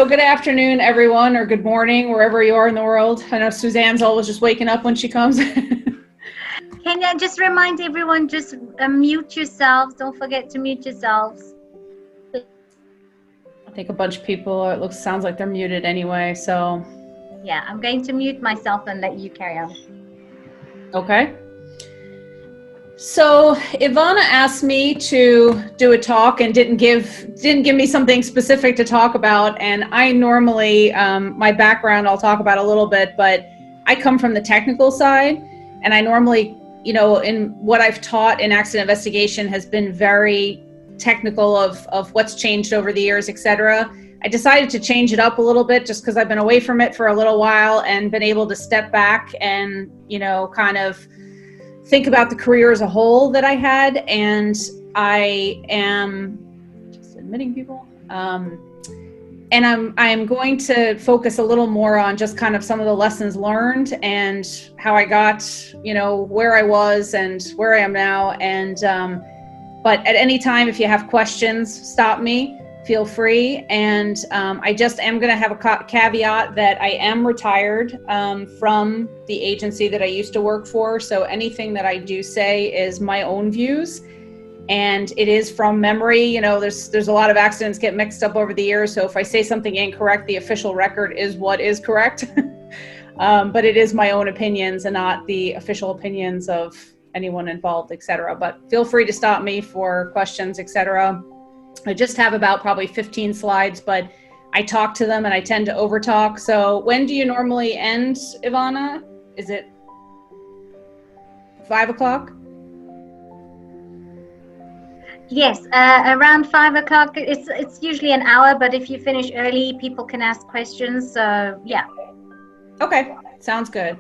So good afternoon, everyone, or good morning, wherever you are in the world. I know Suzanne's always just waking up when she comes. Can I just remind everyone, just mute yourselves. Don't forget to mute yourselves. I think a bunch of people, it sounds like they're muted anyway, so. Yeah, I'm going to mute myself and let you carry on. Okay. So Ivana asked me to do a talk and didn't give me something specific to talk about. And I normally, my background I'll talk about a little bit, but I come from the technical side, and I normally, in what I've taught in accident investigation has been very technical of what's changed over the years, etc. I decided to change it up a little bit just because I've been away from it for a little while and been able to step back and, kind of think about the career as a whole that I had. And I am just admitting people. And I'm going to focus a little more on just kind of some of the lessons learned and how I got, where I was and where I am now. And, but at any time, if you have questions, stop me, feel free. And I just am going to have a caveat that I am retired from the agency that I used to work for. So anything that I do say is my own views, and it is from memory. There's a lot of accidents get mixed up over the years. So if I say something incorrect, the official record is what is correct. But it is my own opinions and not the official opinions of anyone involved, etc. But feel free to stop me for questions, etc. I just have about probably 15 slides, but I talk to them and I tend to overtalk. So when do you normally end, Ivana? Is it 5 o'clock? Yes, around 5 o'clock. It's usually an hour, but if you finish early, people can ask questions. So yeah. Okay, sounds good.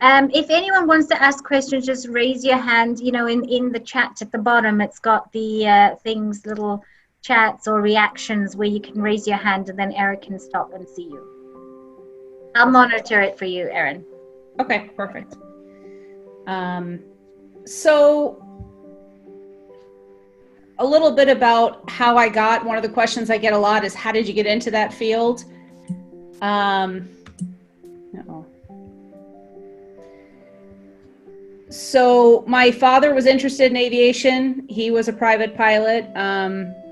If anyone wants to ask questions, just raise your hand. In the chat at the bottom, it's got the things, little chats or reactions where you can raise your hand, and then Erin can stop and see you. I'll monitor it for you, Erin. Okay, perfect. So a little bit about how I got, one of the questions I get a lot is, how did you get into that field? So my father was interested in aviation. He was a private pilot,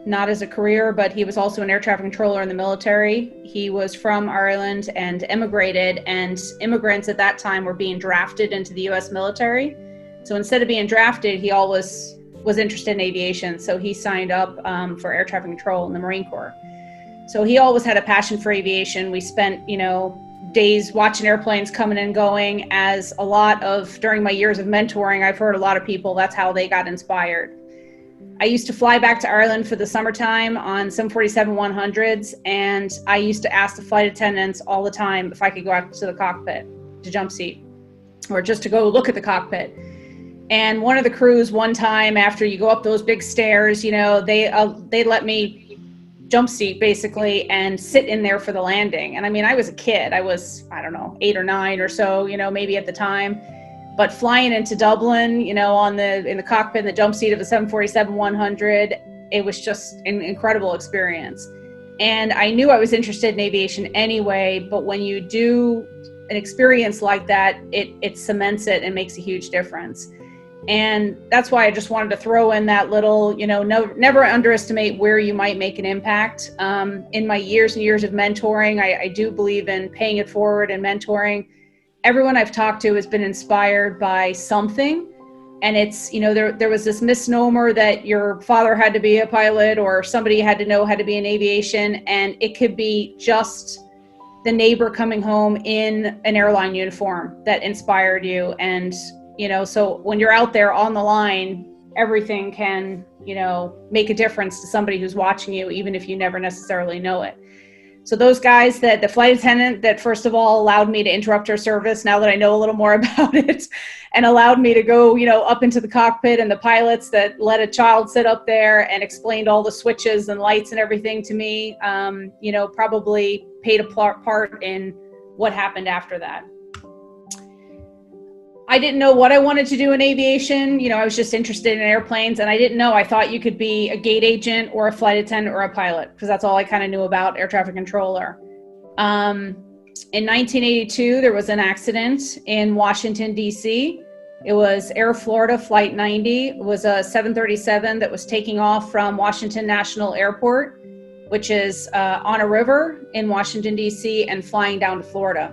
not as a career, but he was also an air traffic controller in the military. He was from Ireland and immigrated, and immigrants at that time were being drafted into the US military. So instead of being drafted, he always was interested in aviation. So he signed up for air traffic control in the Marine Corps. So he always had a passion for aviation. We spent, days watching airplanes coming and going. As a lot of, during my years of mentoring, I've heard a lot of people, that's how they got inspired. I used to fly back to Ireland for the summertime on 747-100s, and I used to ask the flight attendants all the time if I could go out to the cockpit to jump seat, or just to go look at the cockpit. And one of the crews, one time after you go up those big stairs, they let me jump seat basically and sit in there for the landing. And I mean, I was a kid. I was, 8 or 9 or so, maybe at the time. But flying into Dublin, in the cockpit, in the jump seat of a 747-100, it was just an incredible experience. And I knew I was interested in aviation anyway, but when you do an experience like that, it cements it and makes a huge difference. And that's why I just wanted to throw in that little, never underestimate where you might make an impact. In my years and years of mentoring, I do believe in paying it forward and mentoring. Everyone I've talked to has been inspired by something. And it's, there was this misnomer that your father had to be a pilot or somebody had to know how to be in aviation. And it could be just the neighbor coming home in an airline uniform that inspired you. And so when you're out there on the line, everything can, make a difference to somebody who's watching you, even if you never necessarily know it. So those guys, that the flight attendant that first of all allowed me to interrupt her service, now that I know a little more about it, and allowed me to go, up into the cockpit, and the pilots that let a child sit up there and explained all the switches and lights and everything to me, probably played a part in what happened after that. I didn't know what I wanted to do in aviation. I was just interested in airplanes, and I didn't know. I thought you could be a gate agent or a flight attendant or a pilot, because that's all I kind of knew about air traffic controller. In 1982, there was an accident in Washington, D.C. It was Air Florida Flight 90. It was a 737 that was taking off from Washington National Airport, which is on a river in Washington, D.C., and flying down to Florida.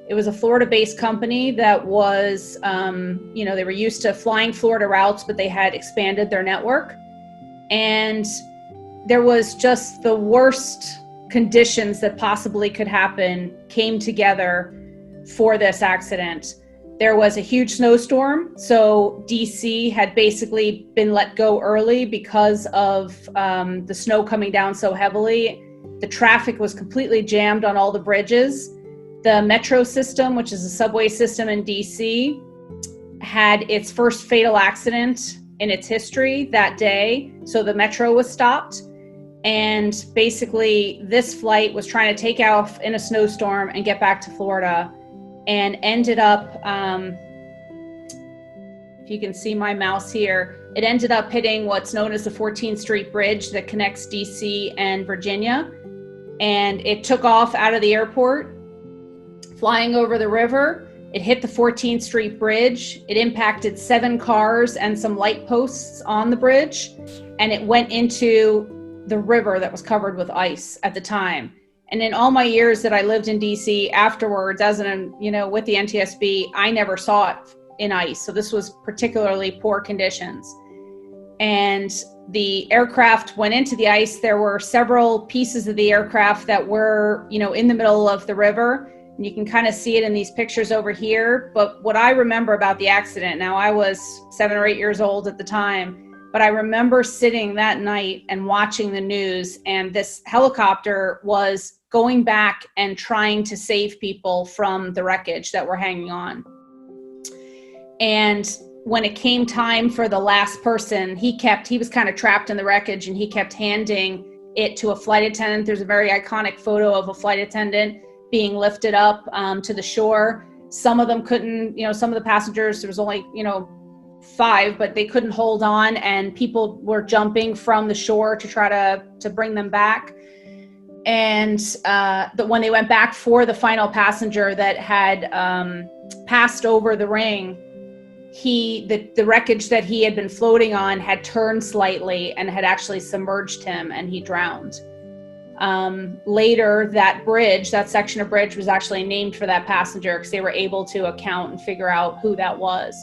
It was a Florida-based company that was, they were used to flying Florida routes, but they had expanded their network. And there was just the worst conditions that possibly could happen came together for this accident. There was a huge snowstorm, so DC had basically been let go early because of the snow coming down so heavily. The traffic was completely jammed on all the bridges. The metro system, which is a subway system in DC, had its first fatal accident in its history that day, so the metro was stopped. And basically, this flight was trying to take off in a snowstorm and get back to Florida, and ended up, if you can see my mouse here, it ended up hitting what's known as the 14th Street Bridge that connects DC and Virginia. And it took off out of the airport, flying over the river. It hit the 14th Street Bridge. It impacted 7 cars and some light posts on the bridge, and it went into the river that was covered with ice at the time. And in all my years that I lived in DC afterwards, with the NTSB, I never saw it in ice. So this was particularly poor conditions. And the aircraft went into the ice. There were several pieces of the aircraft that were, in the middle of the river. And you can kind of see it in these pictures over here. But what I remember about the accident, now I was 7 or 8 years old at the time, but I remember sitting that night and watching the news, and this helicopter was going back and trying to save people from the wreckage that were hanging on. And when it came time for the last person, he was kind of trapped in the wreckage, and he kept handing it to a flight attendant. There's a very iconic photo of a flight attendant being lifted up to the shore. Some of them couldn't, some of the passengers, there was only, 5, but they couldn't hold on, and people were jumping from the shore to try to bring them back. And when they went back for the final passenger that had passed over the ring, the wreckage that he had been floating on had turned slightly and had actually submerged him, and he drowned. Later, that section of bridge was actually named for that passenger because they were able to account and figure out who that was.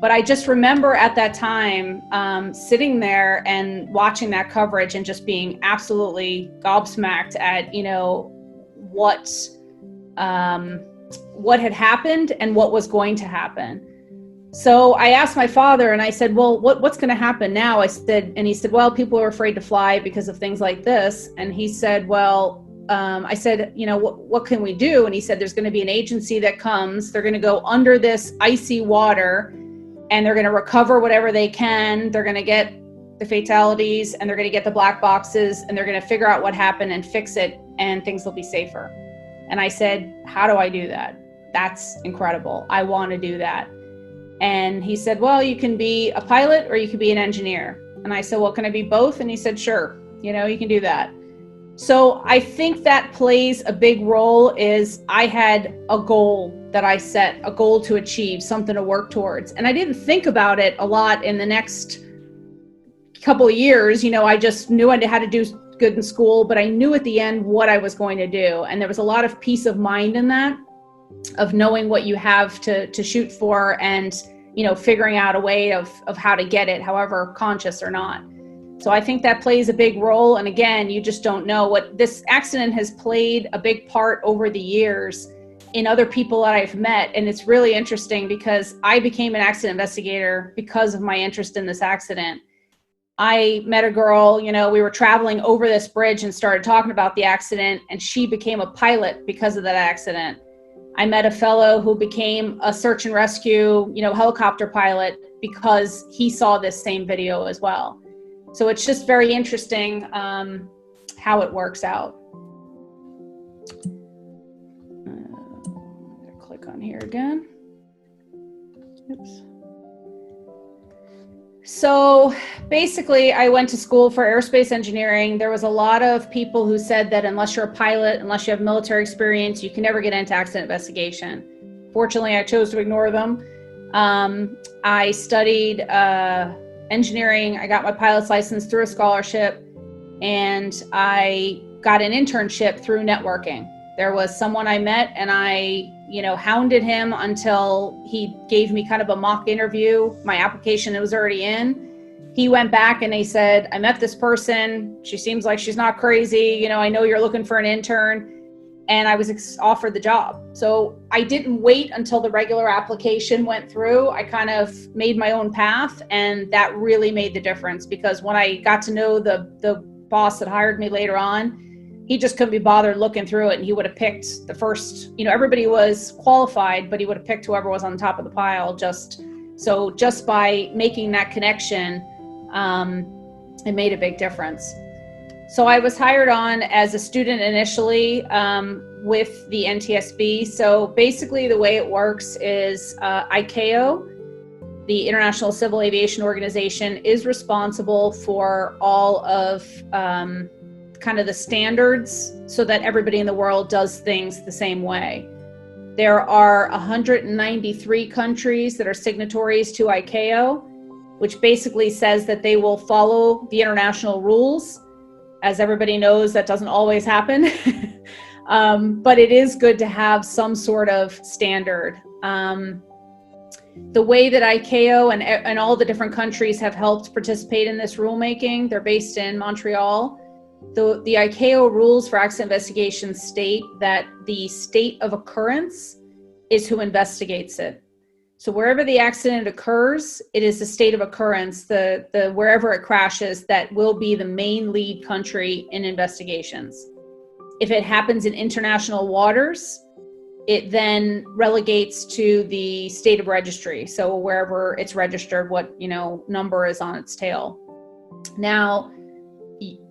But I just remember at that time sitting there and watching that coverage and just being absolutely gobsmacked at, what had happened and what was going to happen. So I asked my father, and I said, well, what's going to happen now? He said, well, people are afraid to fly because of things like this. And he said, well, I said, what can we do? And he said, there's going to be an agency that comes. They're going to go under this icy water, and they're going to recover whatever they can. They're going to get the fatalities, and they're going to get the black boxes, and they're going to figure out what happened and fix it, and things will be safer. And I said, how do I do that? That's incredible. I want to do that. And he said, well, you can be a pilot or you can be an engineer. And I said, well, can I be both? And he said, sure, you can do that. So I think that plays a big role. Is I had a goal that I set, a goal to achieve, something to work towards. And I didn't think about it a lot in the next couple of years. I just knew I had to do good in school, but I knew at the end what I was going to do. And there was a lot of peace of mind in that, of knowing what you have to shoot for, and, figuring out a way of how to get it, however conscious or not. So I think that plays a big role. And again, you just don't know. What this accident has played a big part over the years in other people that I've met. And it's really interesting because I became an accident investigator because of my interest in this accident. I met a girl, we were traveling over this bridge and started talking about the accident, and she became a pilot because of that accident. I met a fellow who became a search and rescue, helicopter pilot because he saw this same video as well. So it's just very interesting how it works out. I'm going to click on here again. Oops. So basically, I went to school for aerospace engineering. There was a lot of people who said that unless you're a pilot, unless you have military experience, you can never get into accident investigation. Fortunately, I chose to ignore them. I studied engineering. I got my pilot's license through a scholarship, and I got an internship through networking. There was someone I met, and I hounded him until he gave me kind of a mock interview. My application was already in. He went back and he said, I met this person. She seems like she's not crazy. I know you're looking for an intern. And I was offered the job. So I didn't wait until the regular application went through. I kind of made my own path, and that really made the difference, because when I got to know the boss that hired me later on, he just couldn't be bothered looking through it, and he would have picked the first, everybody was qualified, but he would have picked whoever was on the top of the pile. Just by making that connection, it made a big difference. So I was hired on as a student initially with the NTSB. So basically the way it works is ICAO, the International Civil Aviation Organization, is responsible for all of kind of the standards so that everybody in the world does things the same way. There are 193 countries that are signatories to ICAO, which basically says that they will follow the international rules. As everybody knows, that doesn't always happen, but it is good to have some sort of standard. The way that ICAO and all the different countries have helped participate in this rulemaking, they're based in Montreal. The ICAO rules for accident investigations state that the state of occurrence is who investigates it. So wherever the accident occurs, it is the state of occurrence, the wherever it crashes, that will be the main lead country in investigations. If it happens in international waters, it then relegates to the state of registry. So wherever it's registered, what number is on its tail. Now,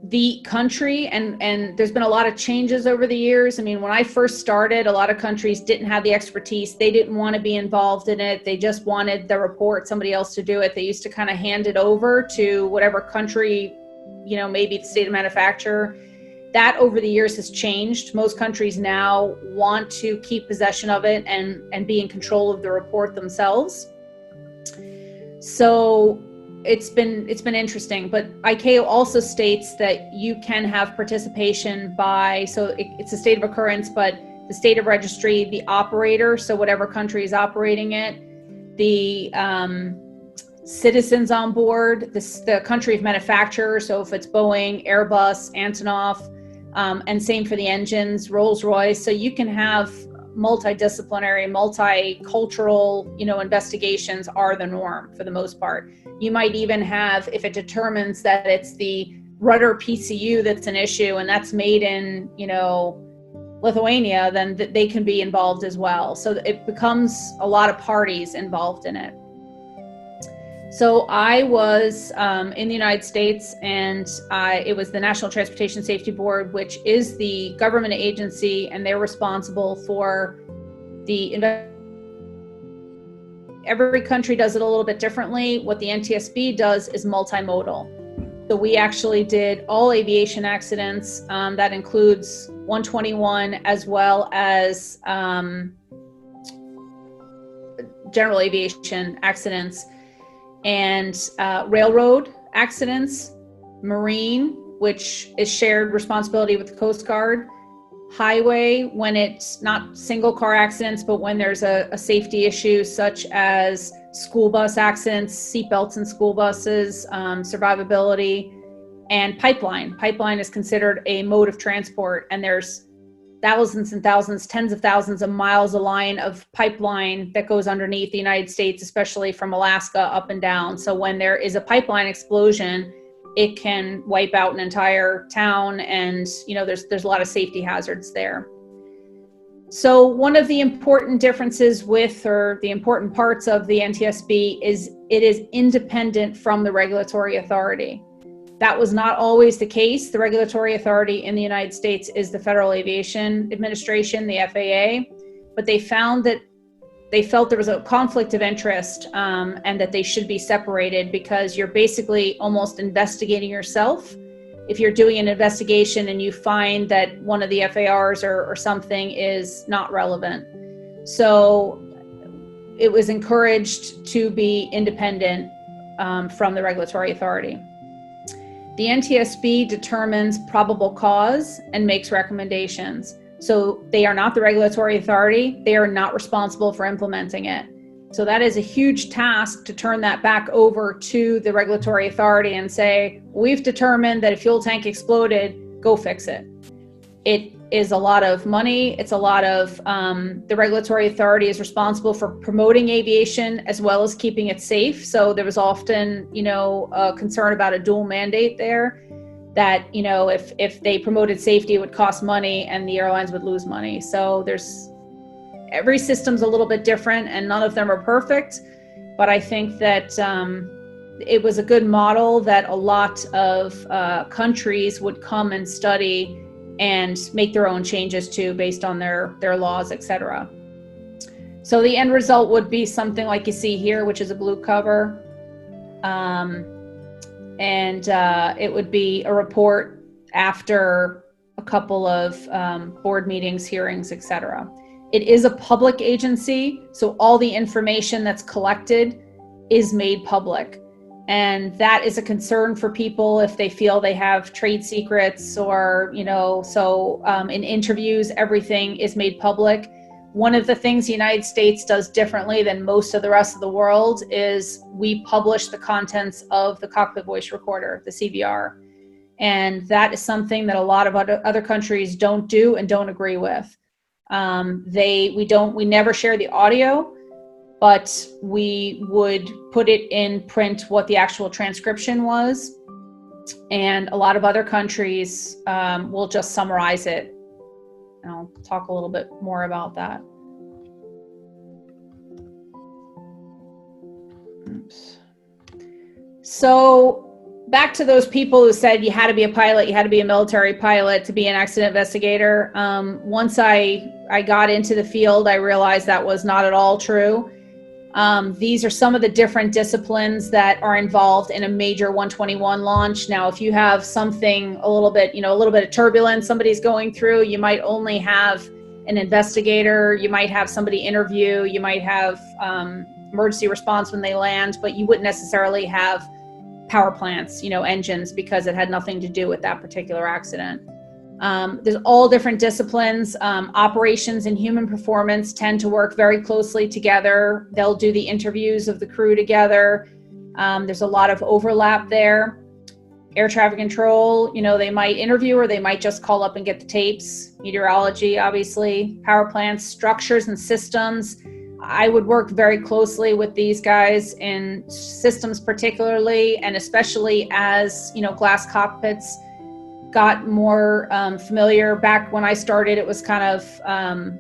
the country, and there's been a lot of changes over the years. I mean, when I first started, a lot of countries didn't have the expertise. They didn't want to be involved in it. They just wanted the report, somebody else to do it. They used to kind of hand it over to whatever country, maybe the state of manufacture. That over the years has changed. Most countries now want to keep possession of it and be in control of the report themselves. So it's been interesting, but ICAO also states that you can have participation by, so it's a state of occurrence, but the state of registry, the operator, so whatever country is operating it, the citizens on board, the country of manufacturer, so if it's Boeing, Airbus, Antonov, and same for the engines, Rolls-Royce. So you can have multidisciplinary, multicultural, investigations are the norm for the most part. You might even have, if it determines that it's the rudder PCU that's an issue and that's made in, Lithuania, then they can be involved as well. So it becomes a lot of parties involved in it. So I was in the United States, and it was the National Transportation Safety Board, which is the government agency, and they're responsible for every country does it a little bit differently. What the NTSB does is multimodal. So we actually did all aviation accidents. That includes 121 as well as general aviation accidents, and railroad accidents, marine, which is shared responsibility with the Coast Guard, highway, when it's not single car accidents, but when there's a safety issue such as school bus accidents, seatbelts in school buses, survivability, and pipeline. Pipeline is considered a mode of transport, and there's thousands and thousands, tens of thousands of miles of line of pipeline that goes underneath the United States, especially from Alaska up and down. So when there is a pipeline explosion, it can wipe out an entire town, and there's a lot of safety hazards there. So one of the important differences or the important parts of the NTSB is it is independent from the regulatory authority. That was not always the case. The regulatory authority in the United States is the Federal Aviation Administration, the FAA, but they found that they felt there was a conflict of interest, and that they should be separated, because you're basically almost investigating yourself. If you're doing an investigation and you find that one of the FARs or something is not relevant. So it was encouraged to be independent from the regulatory authority. The NTSB determines probable cause and makes recommendations. So they are not the regulatory authority. They are not responsible for implementing it. So that is a huge task to turn that back over to the regulatory authority and say, we've determined that a fuel tank exploded, go fix it. It is a lot of money. It's a lot of, the regulatory authority is responsible for promoting aviation as well as keeping it safe. So there was often, a concern about a dual mandate there, that, if they promoted safety, it would cost money and the airlines would lose money. So every system's a little bit different and none of them are perfect. But I think that it was a good model that a lot of countries would come and study and make their own changes to, based on their laws, etc. So the end result would be something like you see here, which is a blue cover. And it would be a report after a couple of board meetings, hearings, etc. It is a public agency, so all the information that's collected is made public. And that is a concern for people if they feel they have trade secrets or, in interviews, everything is made public. One of the things the United States does differently than most of the rest of the world is we publish the contents of the cockpit voice recorder, the CVR. And that is something that a lot of other countries don't do and don't agree with. We never share the audio, but we would put it in print what the actual transcription was. And a lot of other countries will just summarize it. And I'll talk a little bit more about that. Oops. So back to those people who said you had to be a pilot, you had to be a military pilot to be an accident investigator. Once I got into the field, I realized that was not at all true. These are some of the different disciplines that are involved in a major 121 launch. Now, if you have something a little bit of turbulence somebody's going through, you might only have an investigator, you might have somebody interview, you might have emergency response when they land, but you wouldn't necessarily have power plants, engines, because it had nothing to do with that particular accident. There's all different disciplines. Operations and human performance tend to work very closely together. They'll do the interviews of the crew together. There's a lot of overlap there. Air traffic control, they might interview or they might just call up and get the tapes. Meteorology, obviously. Power plants, structures and systems. I would work very closely with these guys in systems particularly, and especially as, glass cockpits got more familiar. Back when I started, it was kind of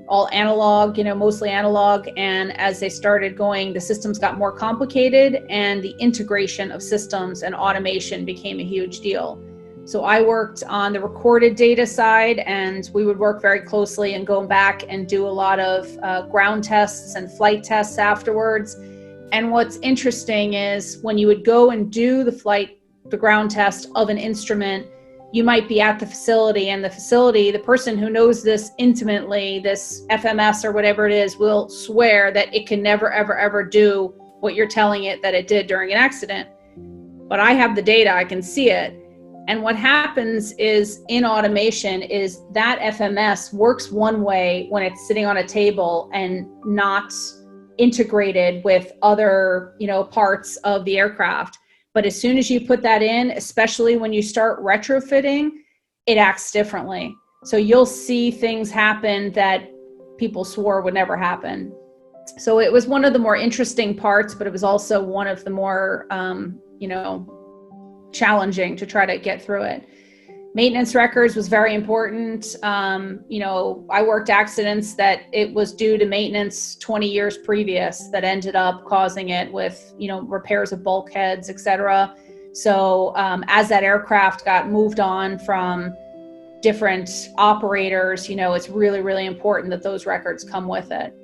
all analog, mostly analog. And as they started going, the systems got more complicated and the integration of systems and automation became a huge deal. So I worked on the recorded data side, and we would work very closely and go back and do a lot of ground tests and flight tests afterwards. And what's interesting is when you would go and do the ground test of an instrument, you might be at the facility, and the person who knows this intimately, this FMS or whatever it is, will swear that it can never, ever, ever do what you're telling it that it did during an accident. But I have the data, I can see it. And what happens is in automation is that FMS works one way when it's sitting on a table and not integrated with other, parts of the aircraft. But as soon as you put that in, especially when you start retrofitting, it acts differently. So you'll see things happen that people swore would never happen. So it was one of the more interesting parts, but it was also one of the more, challenging to try to get through it. Maintenance records was very important. I worked accidents that it was due to maintenance 20 years previous that ended up causing it with, repairs of bulkheads, etc. So as that aircraft got moved on from different operators, it's really, really important that those records come with it.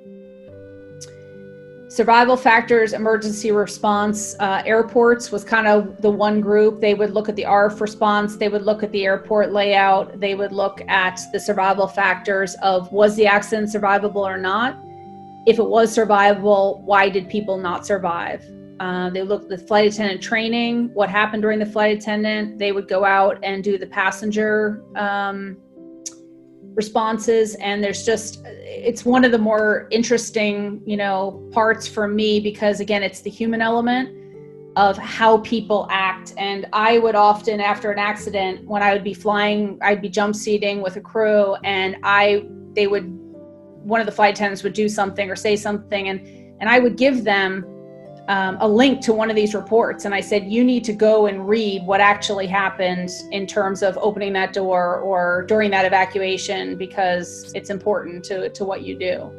Survival factors, emergency response, airports was kind of the one group. They would look at the RF response, they would look at the airport layout, they would look at the survival factors of, was the accident survivable or not? If it was survivable, why did people not survive? They looked at the flight attendant training, what happened during the flight attendant. They would go out and do the passenger responses, and it's one of the more interesting, parts for me, because again, it's the human element of how people act. And I would often, after an accident, when I would be flying, I'd be jump seating with a crew, and one of the flight attendants would do something or say something, and I would give them a link to one of these reports. And I said, you need to go and read what actually happened in terms of opening that door or during that evacuation, because it's important to what you do.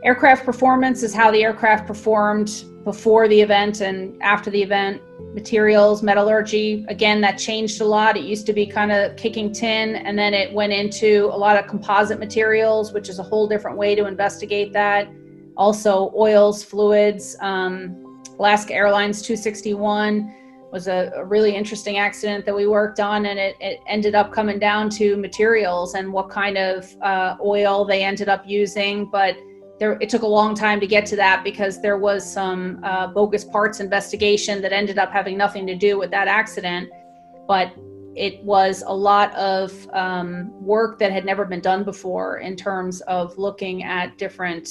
Aircraft performance is how the aircraft performed before the event and after the event. Materials, metallurgy, again, that changed a lot. It used to be kind of kicking tin, and then it went into a lot of composite materials, which is a whole different way to investigate that. Also oils, fluids. Alaska Airlines 261 was a really interesting accident that we worked on, and it ended up coming down to materials and what kind of oil they ended up using. But it took a long time to get to that, because there was some bogus parts investigation that ended up having nothing to do with that accident. But it was a lot of work that had never been done before in terms of looking at different,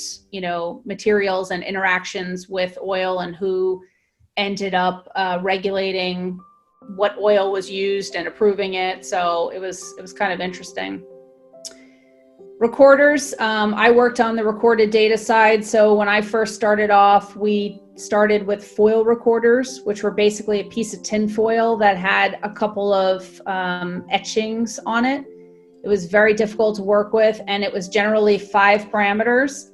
materials and interactions with oil, and who ended up regulating what oil was used and approving it. So it was kind of interesting. Recorders, I worked on the recorded data side. So when I first started off, we started with foil recorders, which were basically a piece of tin foil that had a couple of etchings on it. It was very difficult to work with, and it was generally 5 parameters.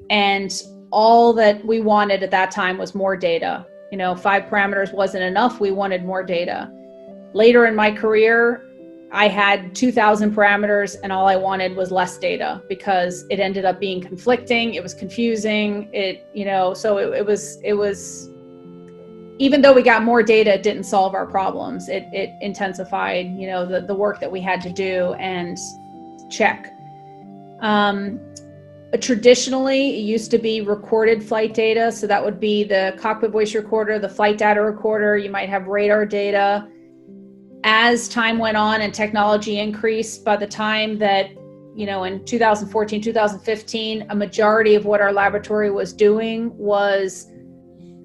And all that we wanted at that time was more data. 5 parameters wasn't enough. We wanted more data. Later in my career, I had 2,000 parameters, and all I wanted was less data, because it ended up being conflicting. It was confusing. So it was, even though we got more data, it didn't solve our problems. It intensified, the work that we had to do and check. Traditionally, it used to be recorded flight data. So that would be the cockpit voice recorder, the flight data recorder. You might have radar data. As time went on and technology increased, by the time that, in 2014, 2015, a majority of what our laboratory was doing was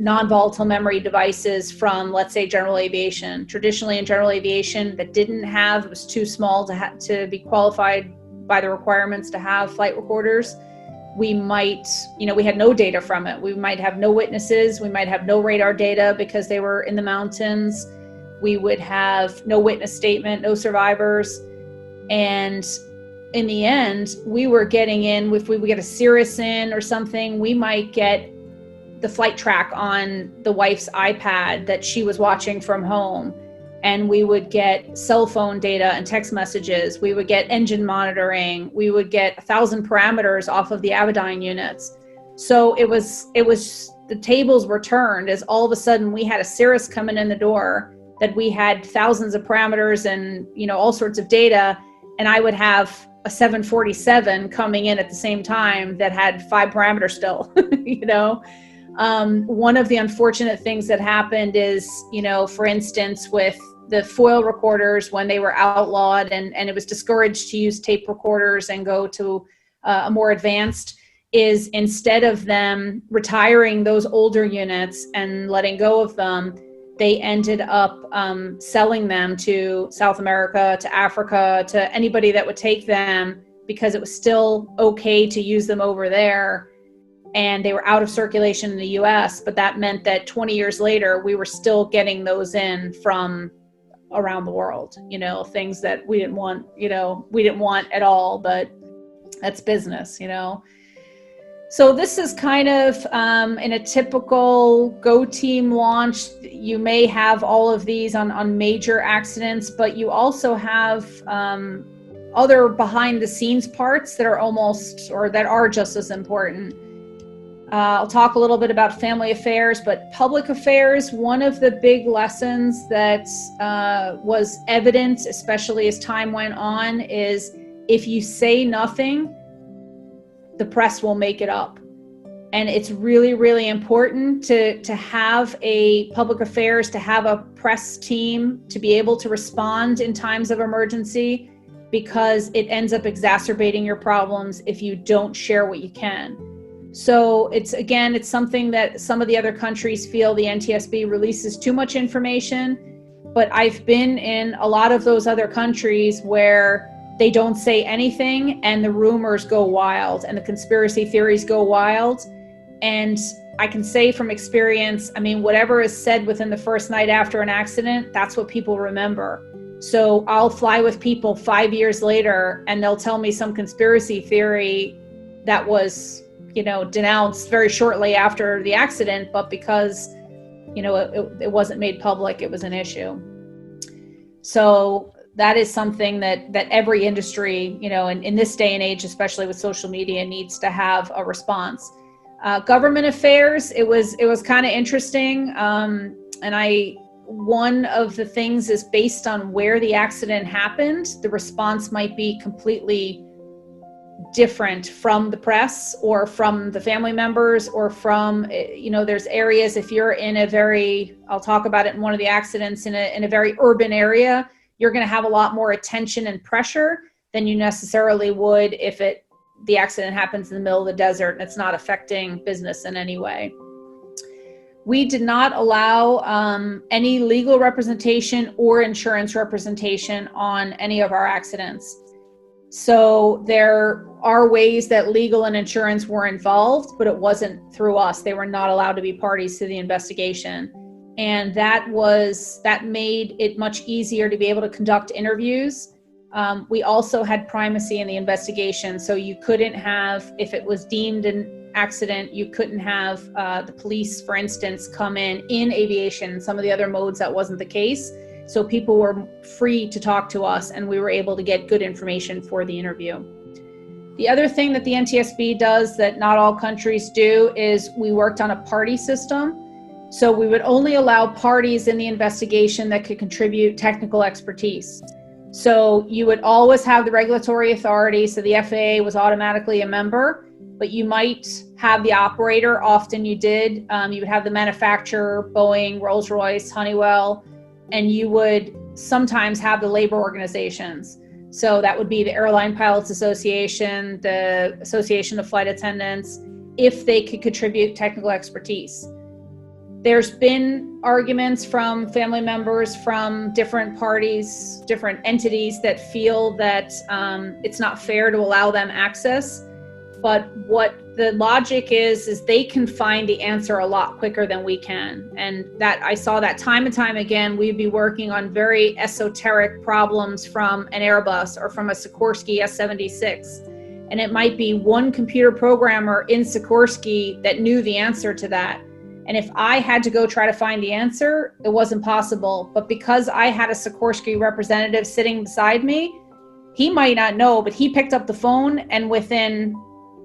non-volatile memory devices from, let's say, general aviation. Traditionally in general aviation, it was too small to be qualified by the requirements to have flight recorders. We might, we had no data from it. We might have no witnesses. We might have no radar data because they were in the mountains. We would have no witness statement, no survivors. And in the end, we were getting in, if we would get a Cirrus in or something, we might get the flight track on the wife's iPad that she was watching from home. And we would get cell phone data and text messages. We would get engine monitoring. We would get 1,000 parameters off of the Avidyne units. So it was the tables were turned as all of a sudden we had a Cirrus coming in the door, that we had thousands of parameters and, all sorts of data. And I would have a 747 coming in at the same time that had 5 parameters still, One of the unfortunate things that happened is, for instance, with the foil recorders, when they were outlawed and it was discouraged to use tape recorders and go to a more advanced, is instead of them retiring those older units and letting go of them, they ended up selling them to South America, to Africa, to anybody that would take them, because it was still okay to use them over there. And they were out of circulation in the US, but that meant that 20 years later, we were still getting those in from around the world, things that we didn't want, we didn't want at all, but that's business, So this is kind of in a typical Go Team launch. You may have all of these on major accidents, but you also have other behind the scenes parts that are that are just as important. I'll talk a little bit about family affairs, but public affairs, one of the big lessons that was evident, especially as time went on, is if you say nothing, the press will make it up. And it's really, really important to have a public affairs, to have a press team to be able to respond in times of emergency, because it ends up exacerbating your problems if you don't share what you can. So it's something that some of the other countries feel the NTSB releases too much information, but I've been in a lot of those other countries where they don't say anything and the rumors go wild and the conspiracy theories go wild. And I can say from experience, I mean, whatever is said within the first night after an accident, that's what people remember. So I'll fly with people 5 years later and they'll tell me some conspiracy theory that was, denounced very shortly after the accident, but because, it wasn't made public, it was an issue. So that is something that every industry, in this day and age, especially with social media, needs to have a response. Government affairs, it was kind of interesting. One of the things is based on where the accident happened, the response might be completely different from the press or from the family members or from, there's areas, if you're in I'll talk about it in one of the accidents, in a very urban area, you're going to have a lot more attention and pressure than you necessarily would if the accident happens in the middle of the desert and it's not affecting business in any way. We did not allow any legal representation or insurance representation on any of our accidents. So there are ways that legal and insurance were involved, but it wasn't through us. They were not allowed to be parties to the investigation. And that made it much easier to be able to conduct interviews. We also had primacy in the investigation. So you couldn't have, if it was deemed an accident, you couldn't have the police, for instance, come in aviation. Some of the other modes, that wasn't the case. So people were free to talk to us and we were able to get good information for the interview. The other thing that the NTSB does that not all countries do is we worked on a party system. So we would only allow parties in the investigation that could contribute technical expertise. So you would always have the regulatory authority. So the FAA was automatically a member, but you might have the operator. Often you did. You would have the manufacturer, Boeing, Rolls-Royce, Honeywell, and you would sometimes have the labor organizations. So that would be the Airline Pilots Association, the Association of Flight Attendants, if they could contribute technical expertise. There's been arguments from family members from different parties, different entities that feel that it's not fair to allow them access. But what the logic is they can find the answer a lot quicker than we can. And that I saw that time and time again. We'd be working on very esoteric problems from an Airbus or from a Sikorsky S-76. And it might be one computer programmer in Sikorsky that knew the answer to that. And if I had to go try to find the answer, it wasn't possible. But because I had a Sikorsky representative sitting beside me, he might not know, but he picked up the phone and within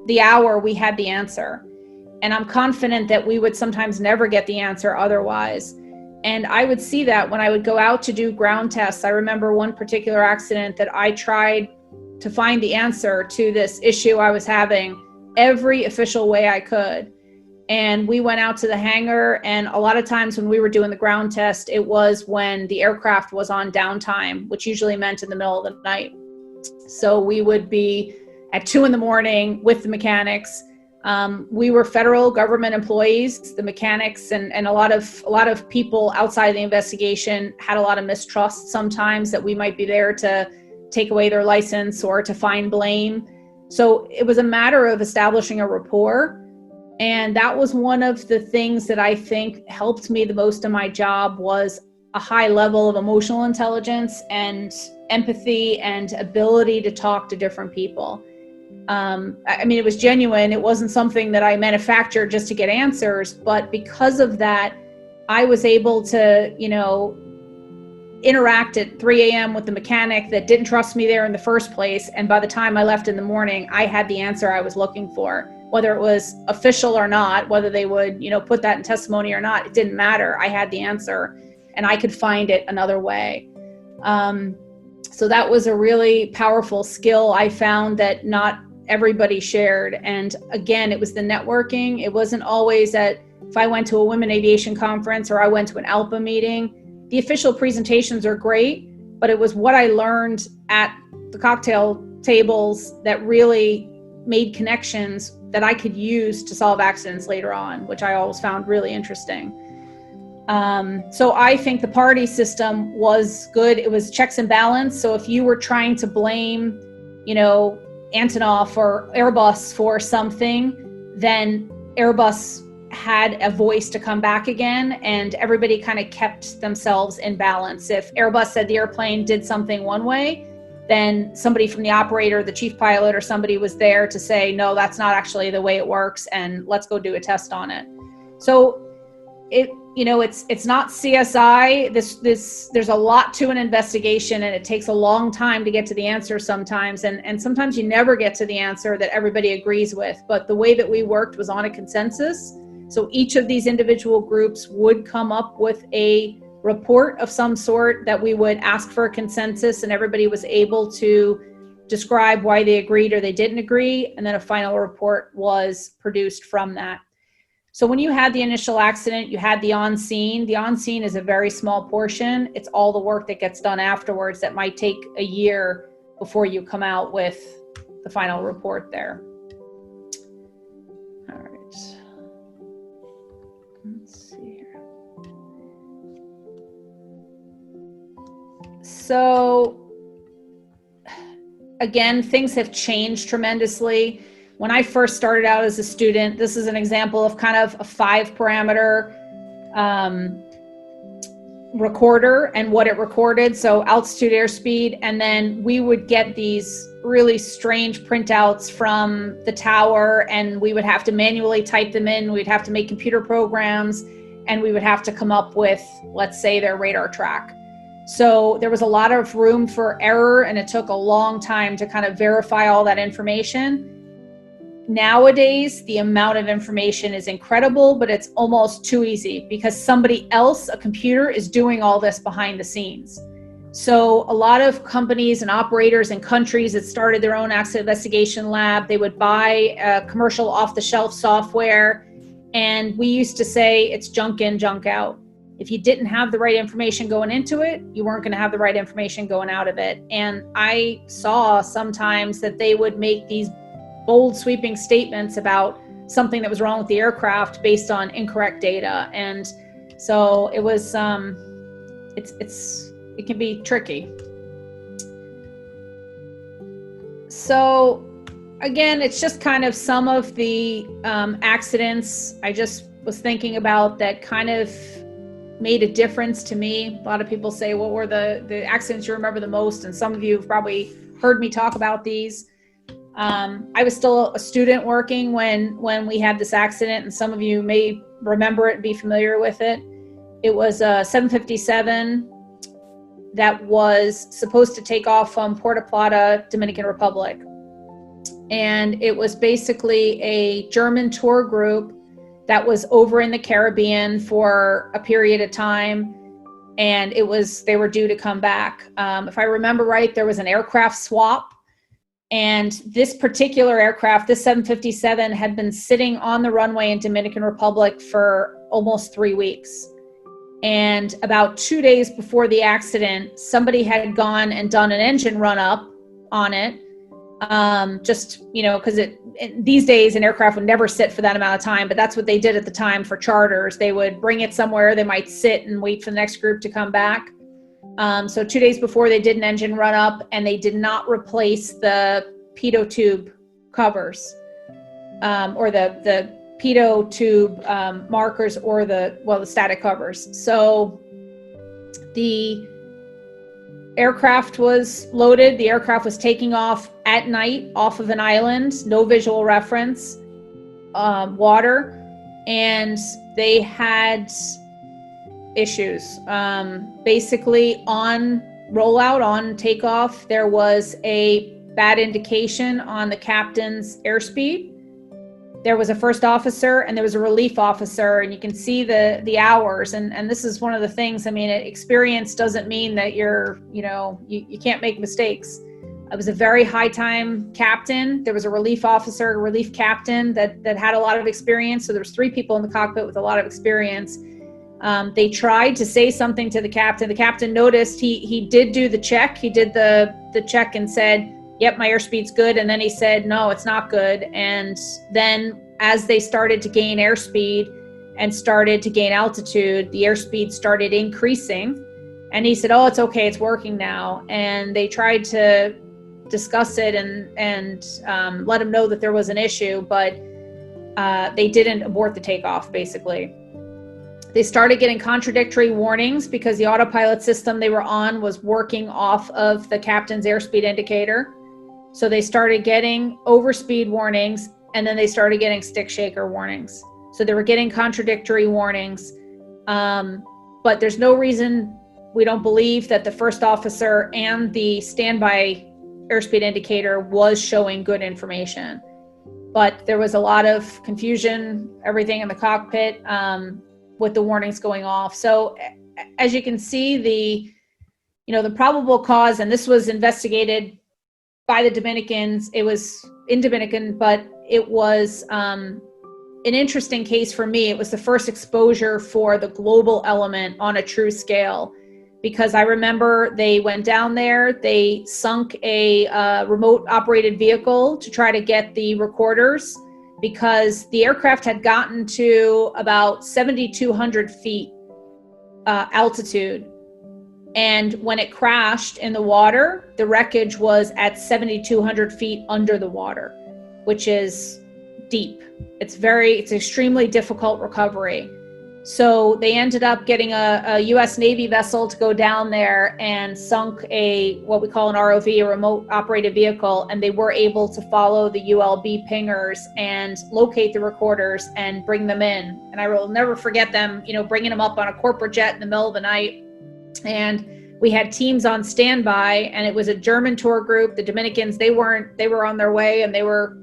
the hour we had the answer. And I'm confident that we would sometimes never get the answer otherwise. And I would see that when I would go out to do ground tests. I remember one particular accident that I tried to find the answer to this issue I was having every official way I could. And we went out to the hangar, and a lot of times when we were doing the ground test, it was when the aircraft was on downtime, which usually meant in the middle of the night. So we would be at 2 a.m. with the mechanics. We were federal government employees. The mechanics and a lot of people outside the investigation had a lot of mistrust sometimes that we might be there to take away their license or to find blame. So it was a matter of establishing a rapport. And that was one of the things that I think helped me the most in my job, was a high level of emotional intelligence and empathy and ability to talk to different people. I mean, it was genuine. It wasn't something that I manufactured just to get answers, but because of that, I was able to, interact at 3 a.m. with the mechanic that didn't trust me there in the first place. And by the time I left in the morning, I had the answer I was looking for. Whether it was official or not, whether they would, put that in testimony or not, it didn't matter. I had the answer and I could find it another way. So that was a really powerful skill I found that not everybody shared. And again, it was the networking. It wasn't always if I went to a women aviation conference or I went to an ALPA meeting, the official presentations are great, but it was what I learned at the cocktail tables that really made connections that I could use to solve accidents later on, which I always found really interesting. So I think the party system was good. It was checks and balance. So if you were trying to blame, Antonov or Airbus for something, then Airbus had a voice to come back again, and everybody kind of kept themselves in balance. If Airbus said the airplane did something one way, then somebody from the operator, the chief pilot, or somebody was there to say, no, that's not actually the way it works, and let's go do a test on it. So it's not CSI. There's a lot to an investigation, and it takes a long time to get to the answer sometimes, and sometimes you never get to the answer that everybody agrees with. But the way that we worked was on a consensus. So each of these individual groups would come up with a report of some sort that we would ask for a consensus, and everybody was able to describe why they agreed or they didn't agree, and then a final report was produced from that. So when you had the initial accident, you had the on-scene. The on-scene is a very small portion. It's all the work that gets done afterwards that might take a year before you come out with the final report there. All right. Let's see here. So again, things have changed tremendously. When I first started out as a student, this is an example of kind of a 5-parameter recorder and what it recorded. So altitude, airspeed, and then we would get these really strange printouts from the tower, and we would have to manually type them in. We'd have to make computer programs, and we would have to come up with, let's say, their radar track. So there was a lot of room for error, and it took a long time to kind of verify all that information. Nowadays, the amount of information is incredible, but it's almost too easy because somebody else, a computer, is doing all this behind the scenes. So a lot of companies and operators and countries that started their own accident investigation lab, they would buy commercial off-the-shelf software, and we used to say it's junk in, junk out. If you didn't have the right information going into it, you weren't going to have the right information going out of it. And I saw sometimes that they would make these bold, sweeping statements about something that was wrong with the aircraft based on incorrect data. And so it was, it can be tricky. So again, it's just kind of some of the accidents I just was thinking about that kind of made a difference to me. A lot of people say, what were the accidents you remember the most? And some of you have probably heard me talk about these. I was still a student working when we had this accident, and some of you may remember it and be familiar with it. It was a 757 that was supposed to take off from Puerto Plata, Dominican Republic. And it was basically a German tour group that was over in the Caribbean for a period of time. And they were due to come back. If I remember right, there was an aircraft swap. And this particular aircraft, this 757, had been sitting on the runway in Dominican Republic for almost 3 weeks. And about 2 days before the accident, somebody had gone and done an engine run up on it. Just, because these days an aircraft would never sit for that amount of time, but that's what they did at the time for charters. They would bring it somewhere, they might sit and wait for the next group to come back. So 2 days before, they did an engine run up, and they did not replace the pitot tube covers, or the pitot tube markers, or the static covers. So the aircraft was loaded. The aircraft was taking off at night off of an island, no visual reference, water, and they had issues. Basically, on rollout, on takeoff, there was a bad indication on the captain's airspeed. There was a first officer and there was a relief officer, and you can see the hours. And this is one of the things, I mean, experience doesn't mean that you can't make mistakes. It was a very high time captain. There was a relief officer, a relief captain that had a lot of experience. So there was 3 people in the cockpit with a lot of experience. They tried to say something to the captain. The captain noticed he did do the check. He did the check and said, yep, my airspeed's good. And then he said, no, it's not good. And then as they started to gain airspeed and started to gain altitude, the airspeed started increasing. And he said, oh, it's okay, it's working now. And they tried to discuss it and let him know that there was an issue, but they didn't abort the takeoff, basically. They started getting contradictory warnings because the autopilot system they were on was working off of the captain's airspeed indicator. So they started getting overspeed warnings, and then they started getting stick shaker warnings. So they were getting contradictory warnings. But there's no reason, we don't believe, that the first officer and the standby airspeed indicator was showing good information. But there was a lot of confusion, everything in the cockpit, with the warnings going off. So as you can see, the probable cause, and this was investigated by the Dominicans. It was in Dominican, but it was an interesting case for me. It was the first exposure for the global element on a true scale, because I remember they went down there, they sunk a remote operated vehicle to try to get the recorders, because the aircraft had gotten to about 7,200 feet altitude. And when it crashed in the water, the wreckage was at 7,200 feet under the water, which is deep. It's extremely difficult recovery. So they ended up getting a U.S. Navy vessel to go down there and sunk what we call an ROV, a remote operated vehicle, and they were able to follow the ULB pingers and locate the recorders and bring them in. And I will never forget them, bringing them up on a corporate jet in the middle of the night. And we had teams on standby, and it was a German tour group. The Dominicans, they were on their way, and they were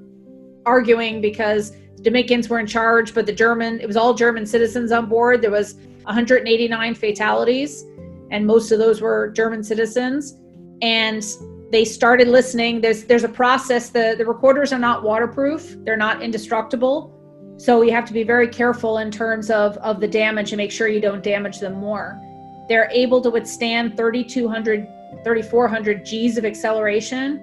arguing because the Dominicans were in charge, but it was all German citizens on board. There was 189 fatalities, and most of those were German citizens. And they started listening. There's a process. The recorders are not waterproof. They're not indestructible. So you have to be very careful in terms of the damage and make sure you don't damage them more. They're able to withstand 3,200, 3,400 Gs of acceleration,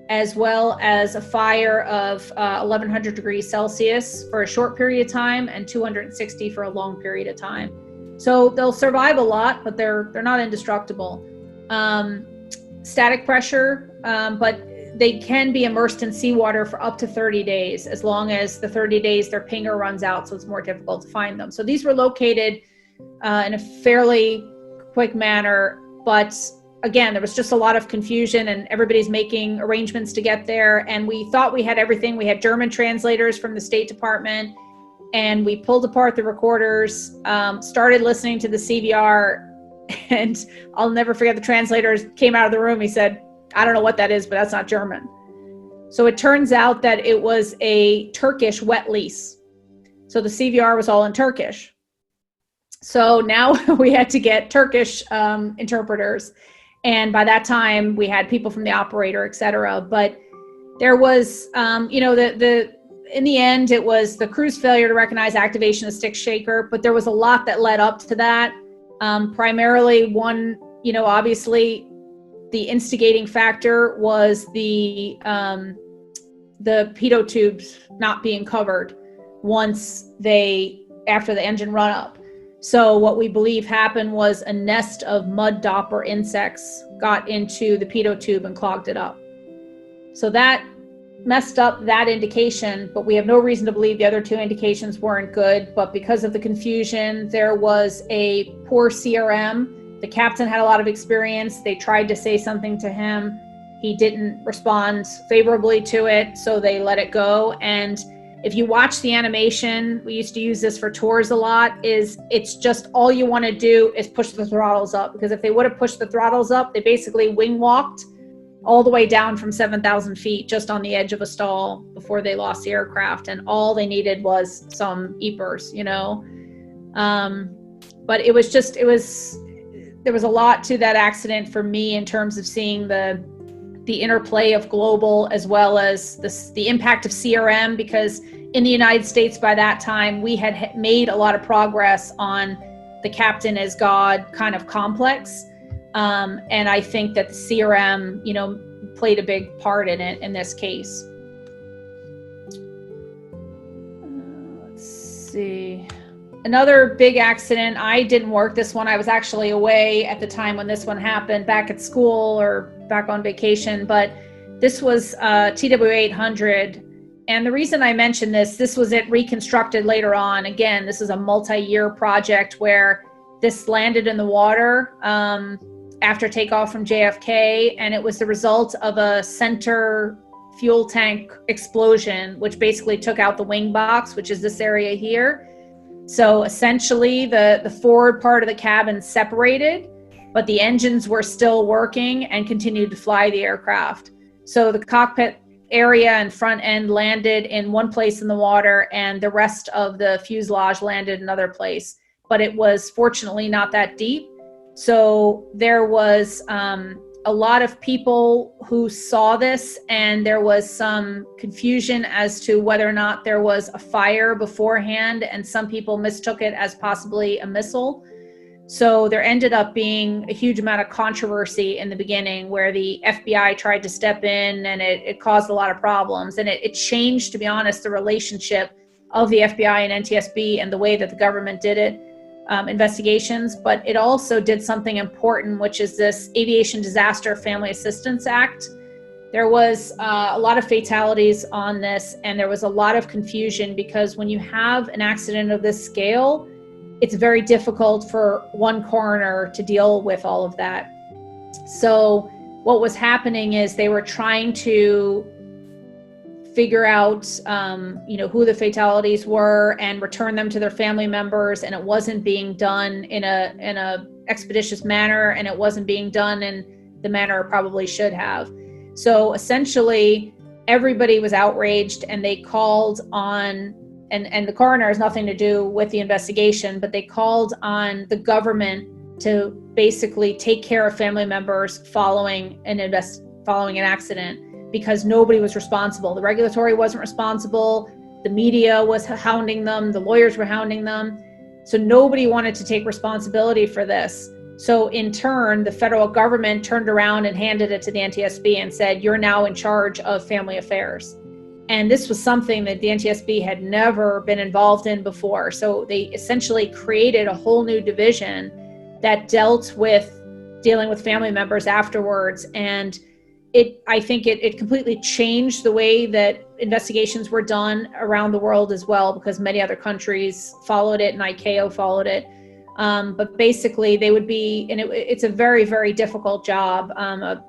as well as a fire of 1,100 degrees Celsius for a short period of time and 260 for a long period of time. So they'll survive a lot, but they're not indestructible. Static pressure, but they can be immersed in seawater for up to 30 days, as long as the 30 days their pinger runs out, so it's more difficult to find them. So these were located in a fairly quick manner, but again, there was just a lot of confusion, and everybody's making arrangements to get there. And we thought we had everything. We had German translators from the State Department, and we pulled apart the recorders, started listening to the CVR, and I'll never forget, the translator came out of the room. He said, I don't know what that is, but that's not German. So it turns out that it was a Turkish wet lease. So the CVR was all in Turkish. So now we had to get Turkish interpreters. And by that time, we had people from the operator, et cetera. But there was, in the end, it was the crew's failure to recognize activation of stick shaker. But there was a lot that led up to that. Primarily, one, obviously, the instigating factor was the pitot tubes not being covered after the engine run up. So what we believe happened was a nest of mud dopper insects got into the pitot tube and clogged it up. So that messed up that indication, but we have no reason to believe the other 2 indications weren't good. But because of the confusion, there was a poor CRM. The captain had a lot of experience. They tried to say something to him. He didn't respond favorably to it, so they let it go. And if you watch the animation, we used to use this for tours a lot, it's just all you want to do is push the throttles up, because if they would have pushed the throttles up, they basically wing walked all the way down from 7,000 feet just on the edge of a stall before they lost the aircraft, and all they needed was some EPers, you know. But there was a lot to that accident for me in terms of seeing the interplay of global as well as the impact of CRM, because in the United States by that time we had made a lot of progress on the captain as God kind of complex, and I think that the CRM, you know, played a big part in it in this case. Let's see. Another big accident, I didn't work this one. I was actually away at the time when this one happened, back at school or back on vacation, but this was TW800. And the reason I mentioned this was it reconstructed later on. Again, this is a multi-year project where this landed in the water after takeoff from JFK, and it was the result of a center fuel tank explosion, which basically took out the wing box, which is this area here. So essentially the forward part of the cabin separated, but the engines were still working and continued to fly the aircraft. So the cockpit area and front end landed in one place in the water, and the rest of the fuselage landed in another place. But it was fortunately not that deep. So there was a lot of people who saw this, and there was some confusion as to whether or not there was a fire beforehand, and some people mistook it as possibly a missile. So there ended up being a huge amount of controversy in the beginning where the FBI tried to step in, and it caused a lot of problems. And it changed, to be honest, the relationship of the FBI and NTSB and the way that the government did it. Investigations, but it also did something important, which is this Aviation Disaster Family Assistance Act. There was a lot of fatalities on this, and there was a lot of confusion because when you have an accident of this scale, it's very difficult for one coroner to deal with all of that. So what was happening is they were trying to figure out, who the fatalities were and return them to their family members, and it wasn't being done in a expeditious manner, and it wasn't being done in the manner it probably should have. So essentially, everybody was outraged, and they called on, and the coroner has nothing to do with the investigation, but they called on the government to basically take care of family members following an accident, because nobody was responsible. The regulatory wasn't responsible. The media was hounding them. The lawyers were hounding them. So nobody wanted to take responsibility for this. So in turn, the federal government turned around and handed it to the NTSB and said, you're now in charge of family affairs. And this was something that the NTSB had never been involved in before. So they essentially created a whole new division that dealt with dealing with family members afterwards. And I think it completely changed the way that investigations were done around the world as well, because many other countries followed it and ICAO followed it. But basically they would be, and it's a very, very difficult job.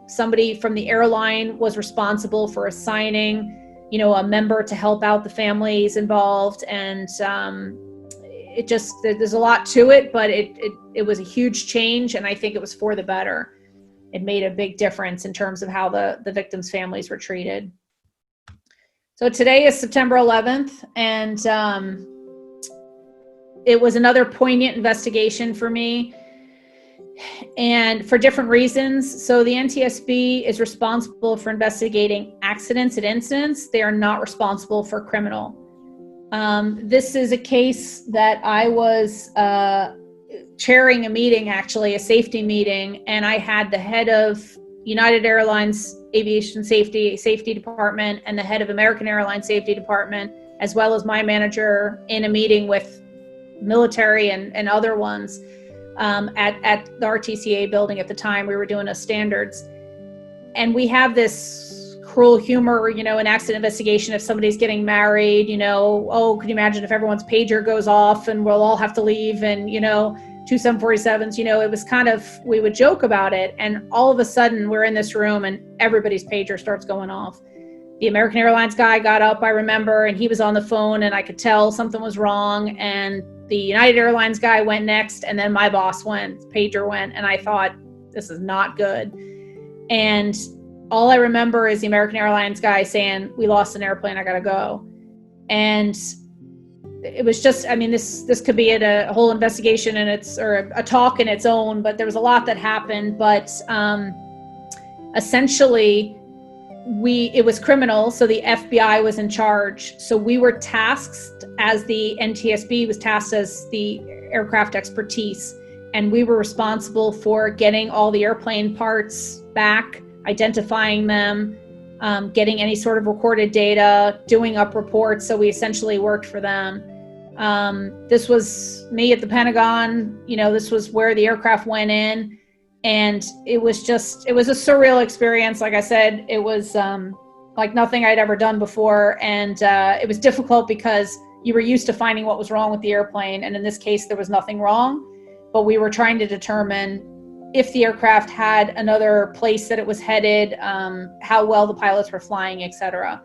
Somebody from the airline was responsible for assigning, a member to help out the families involved. And there's a lot to it, but it was a huge change. And I think it was for the better. It made a big difference in terms of how the victims' families were treated. So today is September 11th, and it was another poignant investigation for me, and for different reasons. So the NTSB is responsible for investigating accidents and incidents. They are not responsible for criminal. This is a case that I was chairing a meeting, actually a safety meeting, and I had the head of United Airlines Aviation Safety Department and the head of American Airlines Safety Department, as well as my manager, in a meeting with military and other ones at the RTCA building at the time. We were doing a standards, and we have this cruel humor, in accident investigation. If somebody's getting married, oh, could you imagine if everyone's pager goes off and we'll all have to leave, and two 747s, it was kind of, we would joke about it. And all of a sudden we're in this room and everybody's pager starts going off. the American Airlines guy got up, I remember, and he was on the phone and I could tell something was wrong. And the United Airlines guy went next, and then my boss went, pager went, and I thought, this is not good. And all I remember is the American Airlines guy saying, we lost an airplane, I gotta go. And it was just, I mean, this could be a whole investigation or a talk in its own, but there was a lot that happened. But essentially, it was criminal, so the FBI was in charge. So we were tasked, as the NTSB was tasked as the aircraft expertise, and we were responsible for getting all the airplane parts back, identifying them, getting any sort of recorded data, doing up reports. So we essentially worked for them. This was me at the Pentagon. This was where the aircraft went in. And it was a surreal experience. Like I said, it was like nothing I'd ever done before. And it was difficult because you were used to finding what was wrong with the airplane. And in this case, there was nothing wrong. But we were trying to determine if the aircraft had another place that it was headed, how well the pilots were flying, etc.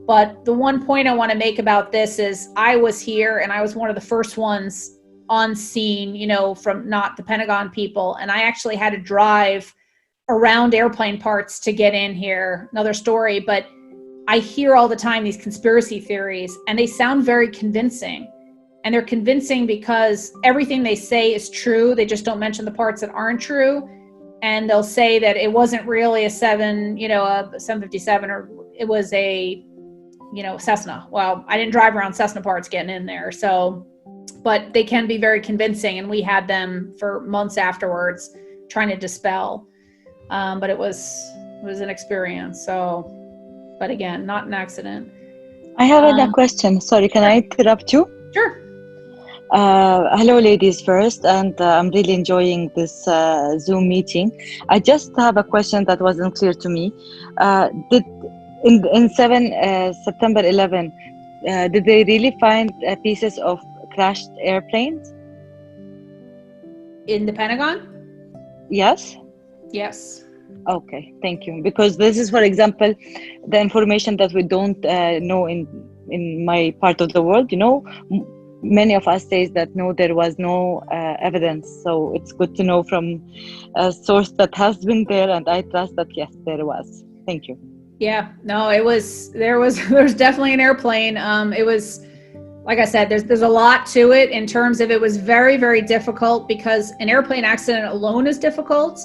But the one point I want to make about this is I was here and I was one of the first ones on scene, from not the Pentagon people. And I actually had to drive around airplane parts to get in here. Another story, but I hear all the time these conspiracy theories and they sound very convincing. And they're convincing because everything they say is true. They just don't mention the parts that aren't true. And they'll say that it wasn't really a 757, or it was a, Cessna. Well, I didn't drive around Cessna parts getting in there. So, but they can be very convincing. And we had them for months afterwards trying to dispel. But it was an experience. So, but again, not an accident. I have a question. Sorry, can I interrupt you? Sure. Hello, ladies, first, and I'm really enjoying this Zoom meeting. I just have a question that wasn't clear to me. In September 11, did they really find pieces of crashed airplanes? In the Pentagon? Yes? Yes. Okay, thank you. Because this is, for example, the information that we don't know in my part of the world, many of us say that no, there was no evidence. So it's good to know from a source that has been there, and I trust that yes, there was. Thank you. Yeah, no, there was definitely an airplane. It was, like I said, there's a lot to it in terms of it was very, very difficult because an airplane accident alone is difficult.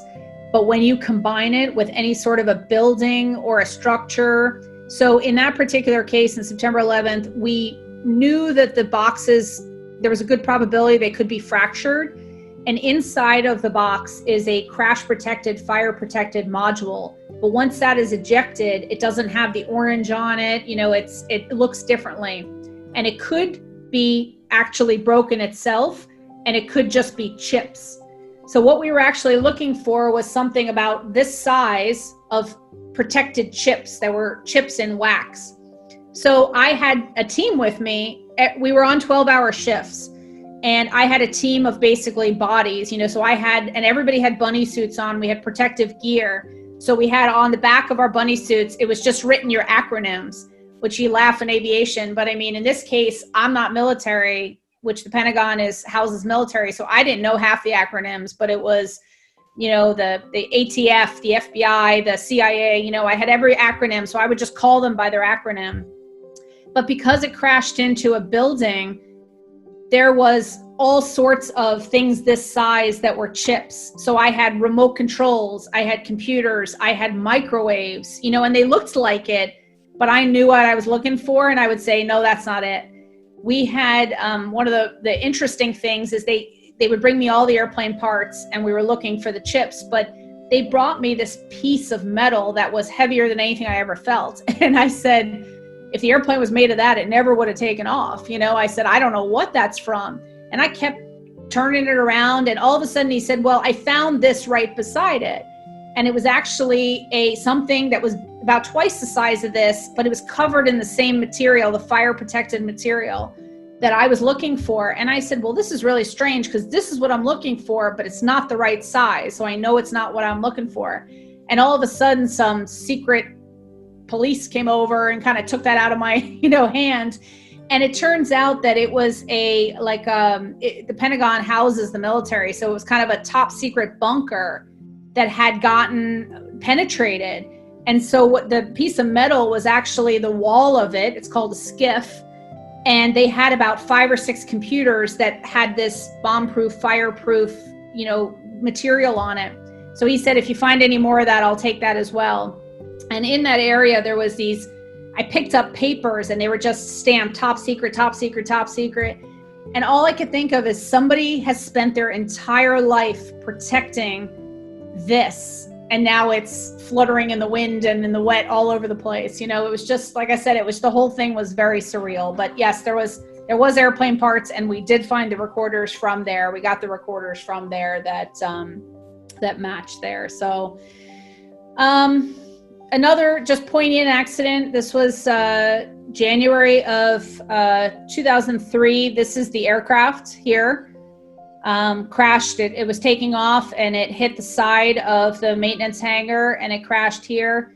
But when you combine it with any sort of a building or a structure, so in that particular case, in September 11th, we knew that the boxes, there was a good probability they could be fractured. And inside of the box is a crash protected, fire protected module. But once that is ejected, it doesn't have the orange on it. It looks differently. And it could be actually broken itself, and it could just be chips. So what we were actually looking for was something about this size of protected chips that were chips in wax. So I had a team with me. We were on 12-hour shifts, and I had a team of basically bodies, so and everybody had bunny suits on. We had protective gear. So we had on the back of our bunny suits, it was just written your acronyms, which you laugh in aviation. But I mean, in this case, I'm not military, which the Pentagon houses military. So I didn't know half the acronyms, but it was, the ATF, the FBI, the CIA, I had every acronym. So I would just call them by their acronym. But because it crashed into a building, there was all sorts of things this size that were chips. So I had remote controls, I had computers, I had microwaves, and they looked like it, but I knew what I was looking for, and I would say, no, that's not it. We had one of the interesting things is they would bring me all the airplane parts, and we were looking for the chips, but they brought me this piece of metal that was heavier than anything I ever felt. And I said, if the airplane was made of that, it never would have taken off. I said, I don't know what that's from. And I kept turning it around, and all of a sudden he said, well, I found this right beside it. And it was actually something that was about twice the size of this, but it was covered in the same material, the fire protected material that I was looking for. And I said, well, this is really strange because this is what I'm looking for, but it's not the right size. So I know it's not what I'm looking for. And all of a sudden, some secret police came over and kind of took that out of my, hand. And it turns out that it was the Pentagon houses the military. So it was kind of a top secret bunker that had gotten penetrated. And so what the piece of metal was actually the wall of it. It's called a skiff. And they had about 5 or 6 computers that had this bomb-proof, fireproof, material on it. So he said, if you find any more of that, I'll take that as well. And in that area, there was I picked up papers and they were just stamped top secret, top secret, top secret. And all I could think of is somebody has spent their entire life protecting this. And now it's fluttering in the wind and in the wet all over the place. It was just, like I said, the whole thing was very surreal. But yes, there was airplane parts, and we did find the recorders from there. We got the recorders from there that matched there. So, another just poignant accident. This was January of 2003. This is the aircraft here. Crashed. It was taking off and it hit the side of the maintenance hangar and it crashed here.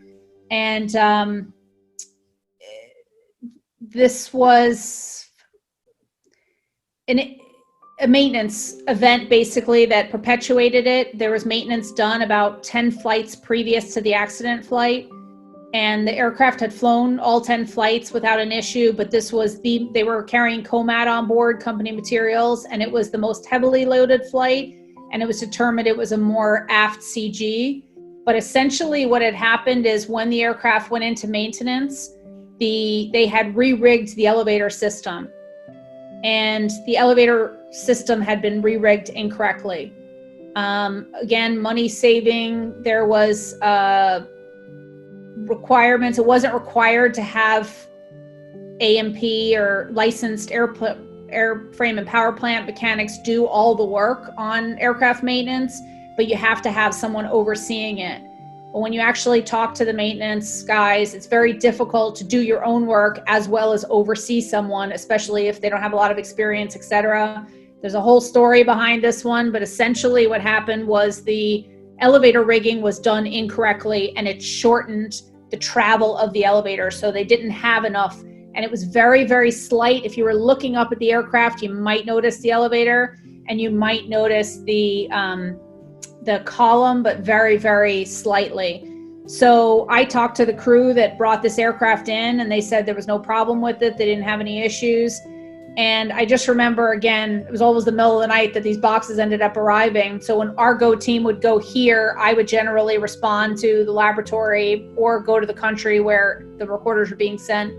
And this was a maintenance event basically that perpetuated it. There was maintenance done about 10 flights previous to the accident flight, and the aircraft had flown all 10 flights without an issue, but they were carrying COMAT on board, company materials, and it was the most heavily loaded flight, and it was determined it was a more aft CG. But essentially what had happened is when the aircraft went into maintenance, they had re-rigged the elevator system, and the elevator system had been re-rigged incorrectly. Again, money saving. There was requirements. It wasn't required to have A&P or licensed airframe and power plant mechanics do all the work on aircraft maintenance, but you have to have someone overseeing it. But when you actually talk to the maintenance guys, it's very difficult to do your own work as well as oversee someone, especially if they don't have a lot of experience, etc. There's a whole story behind this one, but essentially what happened was the elevator rigging was done incorrectly and it shortened the travel of the elevator. So they didn't have enough, and it was very, very slight. If you were looking up at the aircraft, you might notice the elevator and you might notice the column, but very, very slightly. So I talked to the crew that brought this aircraft in and they said there was no problem with it. They didn't have any issues. And I just remember, again, it was always the middle of the night that these boxes ended up arriving. So when our GO team would go here, I would generally respond to the laboratory or go to the country where the recorders were being sent.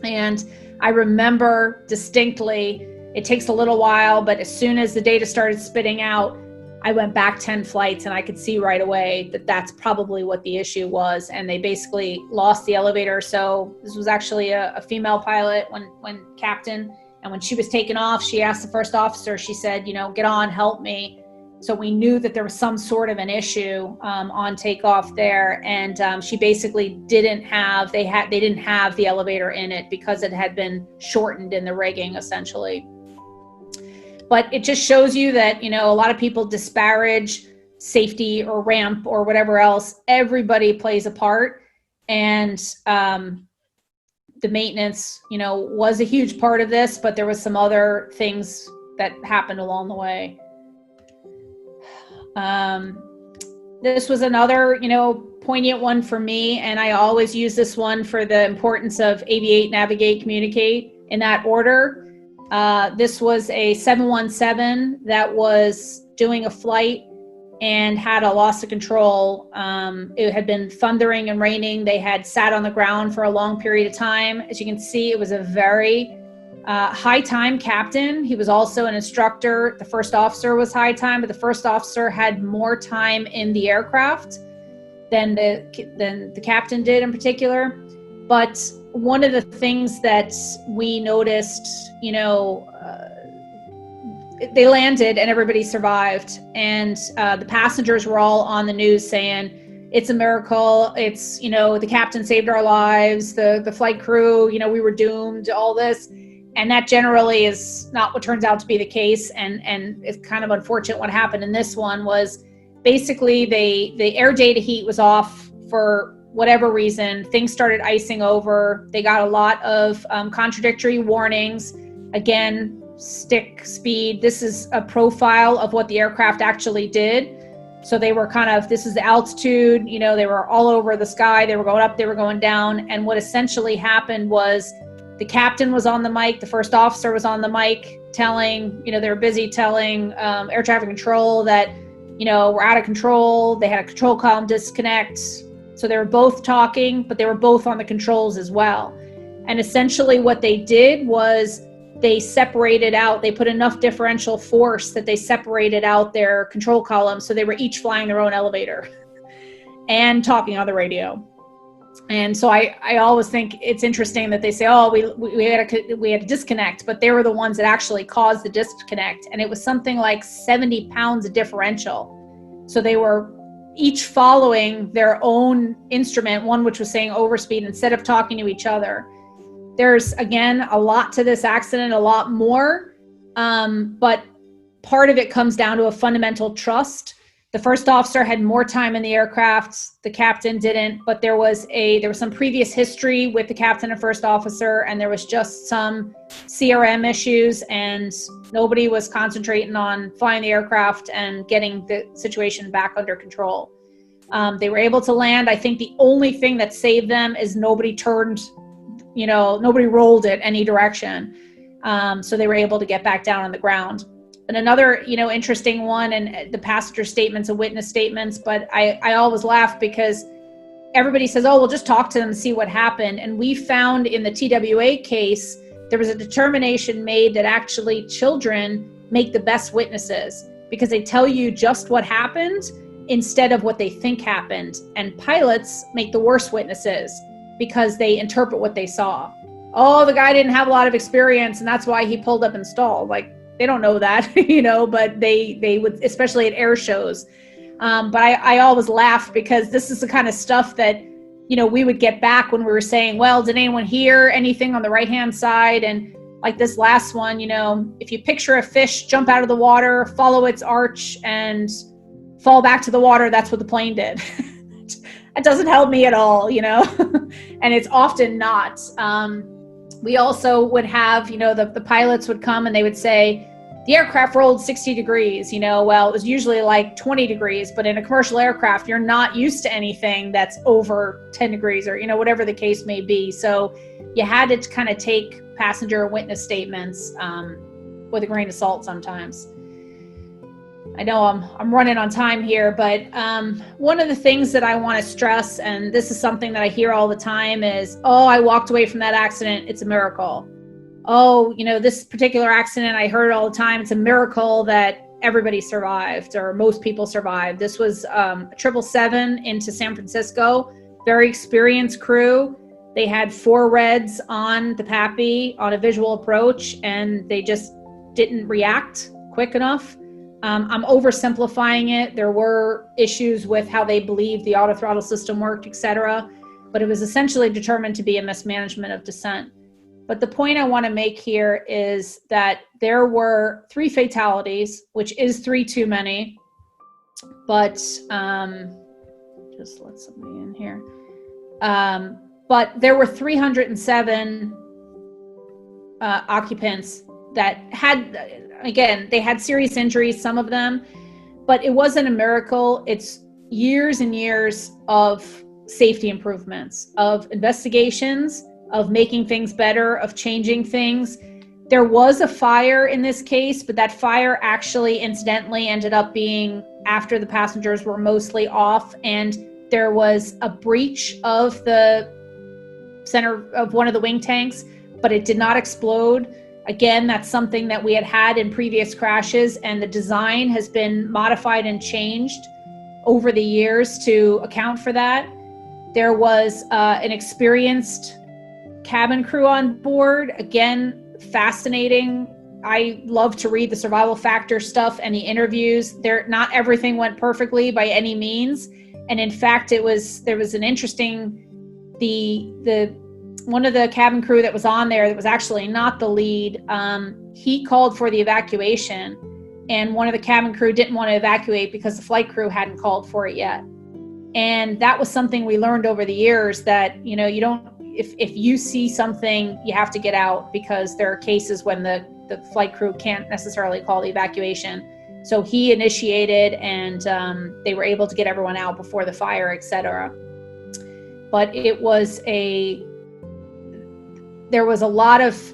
And I remember distinctly, it takes a little while, but as soon as the data started spitting out, I went back 10 flights and I could see right away that that's probably what the issue was. And they basically lost the elevator. So this was actually a female pilot when captain. And when she was taken off, she asked the first officer, she said, get on, help me. So we knew that there was some sort of an issue on takeoff there. And she basically they didn't have the elevator in it because it had been shortened in the rigging essentially. But it just shows you that, a lot of people disparage safety or ramp or whatever else. Everybody plays a part. And the maintenance, was a huge part of this, but there was some other things that happened along the way. This was another, poignant one for me. And I always use this one for the importance of aviate, navigate, communicate in that order. This was a 717 that was doing a flight and had a loss of control. It had been thundering and raining. They had sat on the ground for a long period of time. As you can see, it was a very high time captain. He was also an instructor. The first officer was high time, but the first officer had more time in the aircraft than the captain did in particular. But one of the things that we noticed, they landed and everybody survived. And the passengers were all on the news saying, it's a miracle. It's, the captain saved our lives, the flight crew, we were doomed, all this. And that generally is not what turns out to be the case. And it's kind of unfortunate what happened in this one was basically the air data heat was off for whatever reason, things started icing over. They got a lot of contradictory warnings. Again, stick speed. This is a profile of what the aircraft actually did. So they were kind of, this is the altitude, you know, they were all over the sky. They were going up, they were going down. And what essentially happened was the captain was on the mic, the first officer was on the mic telling, you know, they were busy telling air traffic control that, you know, we're out of control. They had a control column disconnect. So they were both talking, but they were both on the controls as well. And essentially what they did was they separated out, they put enough differential force that they separated out their control columns. So they were each flying their own elevator and talking on the radio. And so I always think it's interesting that they say, oh, we had a disconnect, but they were the ones that actually caused the disconnect. And it was something like 70 pounds of differential. So they were each following their own instrument, one which was saying overspeed instead of talking to each other. There's, again, a lot to this accident, a lot more, but part of it comes down to a fundamental trust. The first officer had more time in the aircraft, the captain didn't, but there was some previous history with the captain and first officer, and there was just some CRM issues, and nobody was concentrating on flying the aircraft and getting the situation back under control. They were able to land. I think the only thing that saved them is nobody turned, you know, nobody rolled it any direction. So they were able to get back down on the ground. And another, you know, interesting one, and the passenger statements and witness statements, but I always laugh because everybody says, oh, we'll just talk to them and see what happened. And we found in the TWA case, there was a determination made that actually children make the best witnesses because they tell you just what happened instead of what they think happened. And pilots make the worst witnesses because they interpret what they saw. Oh, the guy didn't have a lot of experience and that's why he pulled up and stalled. Like, they don't know that, you know, but they would, especially at air shows. But I always laugh because this is the kind of stuff that, you know, we would get back when we were saying, well, did anyone hear anything on the right-hand side? And like this last one, you know, if you picture a fish jump out of the water, follow its arch and fall back to the water, that's what the plane did. It doesn't help me at all, you know, and it's often not. We also would have, you know, the pilots would come and they would say, the aircraft rolled 60 degrees, you know, well, it was usually like 20 degrees, but in a commercial aircraft, you're not used to anything that's over 10 degrees or, you know, whatever the case may be. So you had to kind of take passenger witness statements with a grain of salt sometimes. I know I'm running on time here, but one of the things that I want to stress, and this is something that I hear all the time, is, oh, I walked away from that accident. It's a miracle. Oh, you know, this particular accident, I heard it all the time. It's a miracle that everybody survived or most people survived. This was a 777 into San Francisco, very experienced crew. They had 4 reds on the PAPI on a visual approach, and they just didn't react quick enough. I'm oversimplifying it. There were issues with how they believed the auto throttle system worked, etc. But it was essentially determined to be a mismanagement of descent. But the point I want to make here is that there were 3 fatalities, which is 3 too many. But just let somebody in here. But there were 307 occupants that had, again, they had serious injuries, some of them, but it wasn't a miracle. It's years and years of safety improvements, of investigations, of making things better, of changing things. There was a fire in this case, but that fire actually incidentally ended up being after the passengers were mostly off, and there was a breach of the center of one of the wing tanks, but it did not explode. Again, that's something that we had in previous crashes, and the design has been modified and changed over the years to account for that. There was an experienced cabin crew on board. Again, fascinating. I love to read the survival factor stuff and the interviews. Not everything went perfectly by any means. And in fact, there was an interesting, one of the cabin crew that was on there that was actually not the lead, he called for the evacuation, and one of the cabin crew didn't want to evacuate because the flight crew hadn't called for it yet. And that was something we learned over the years, that, you know, you don't, if you see something, you have to get out, because there are cases when the flight crew can't necessarily call the evacuation. So he initiated, and they were able to get everyone out before the fire, etc. But there was a lot of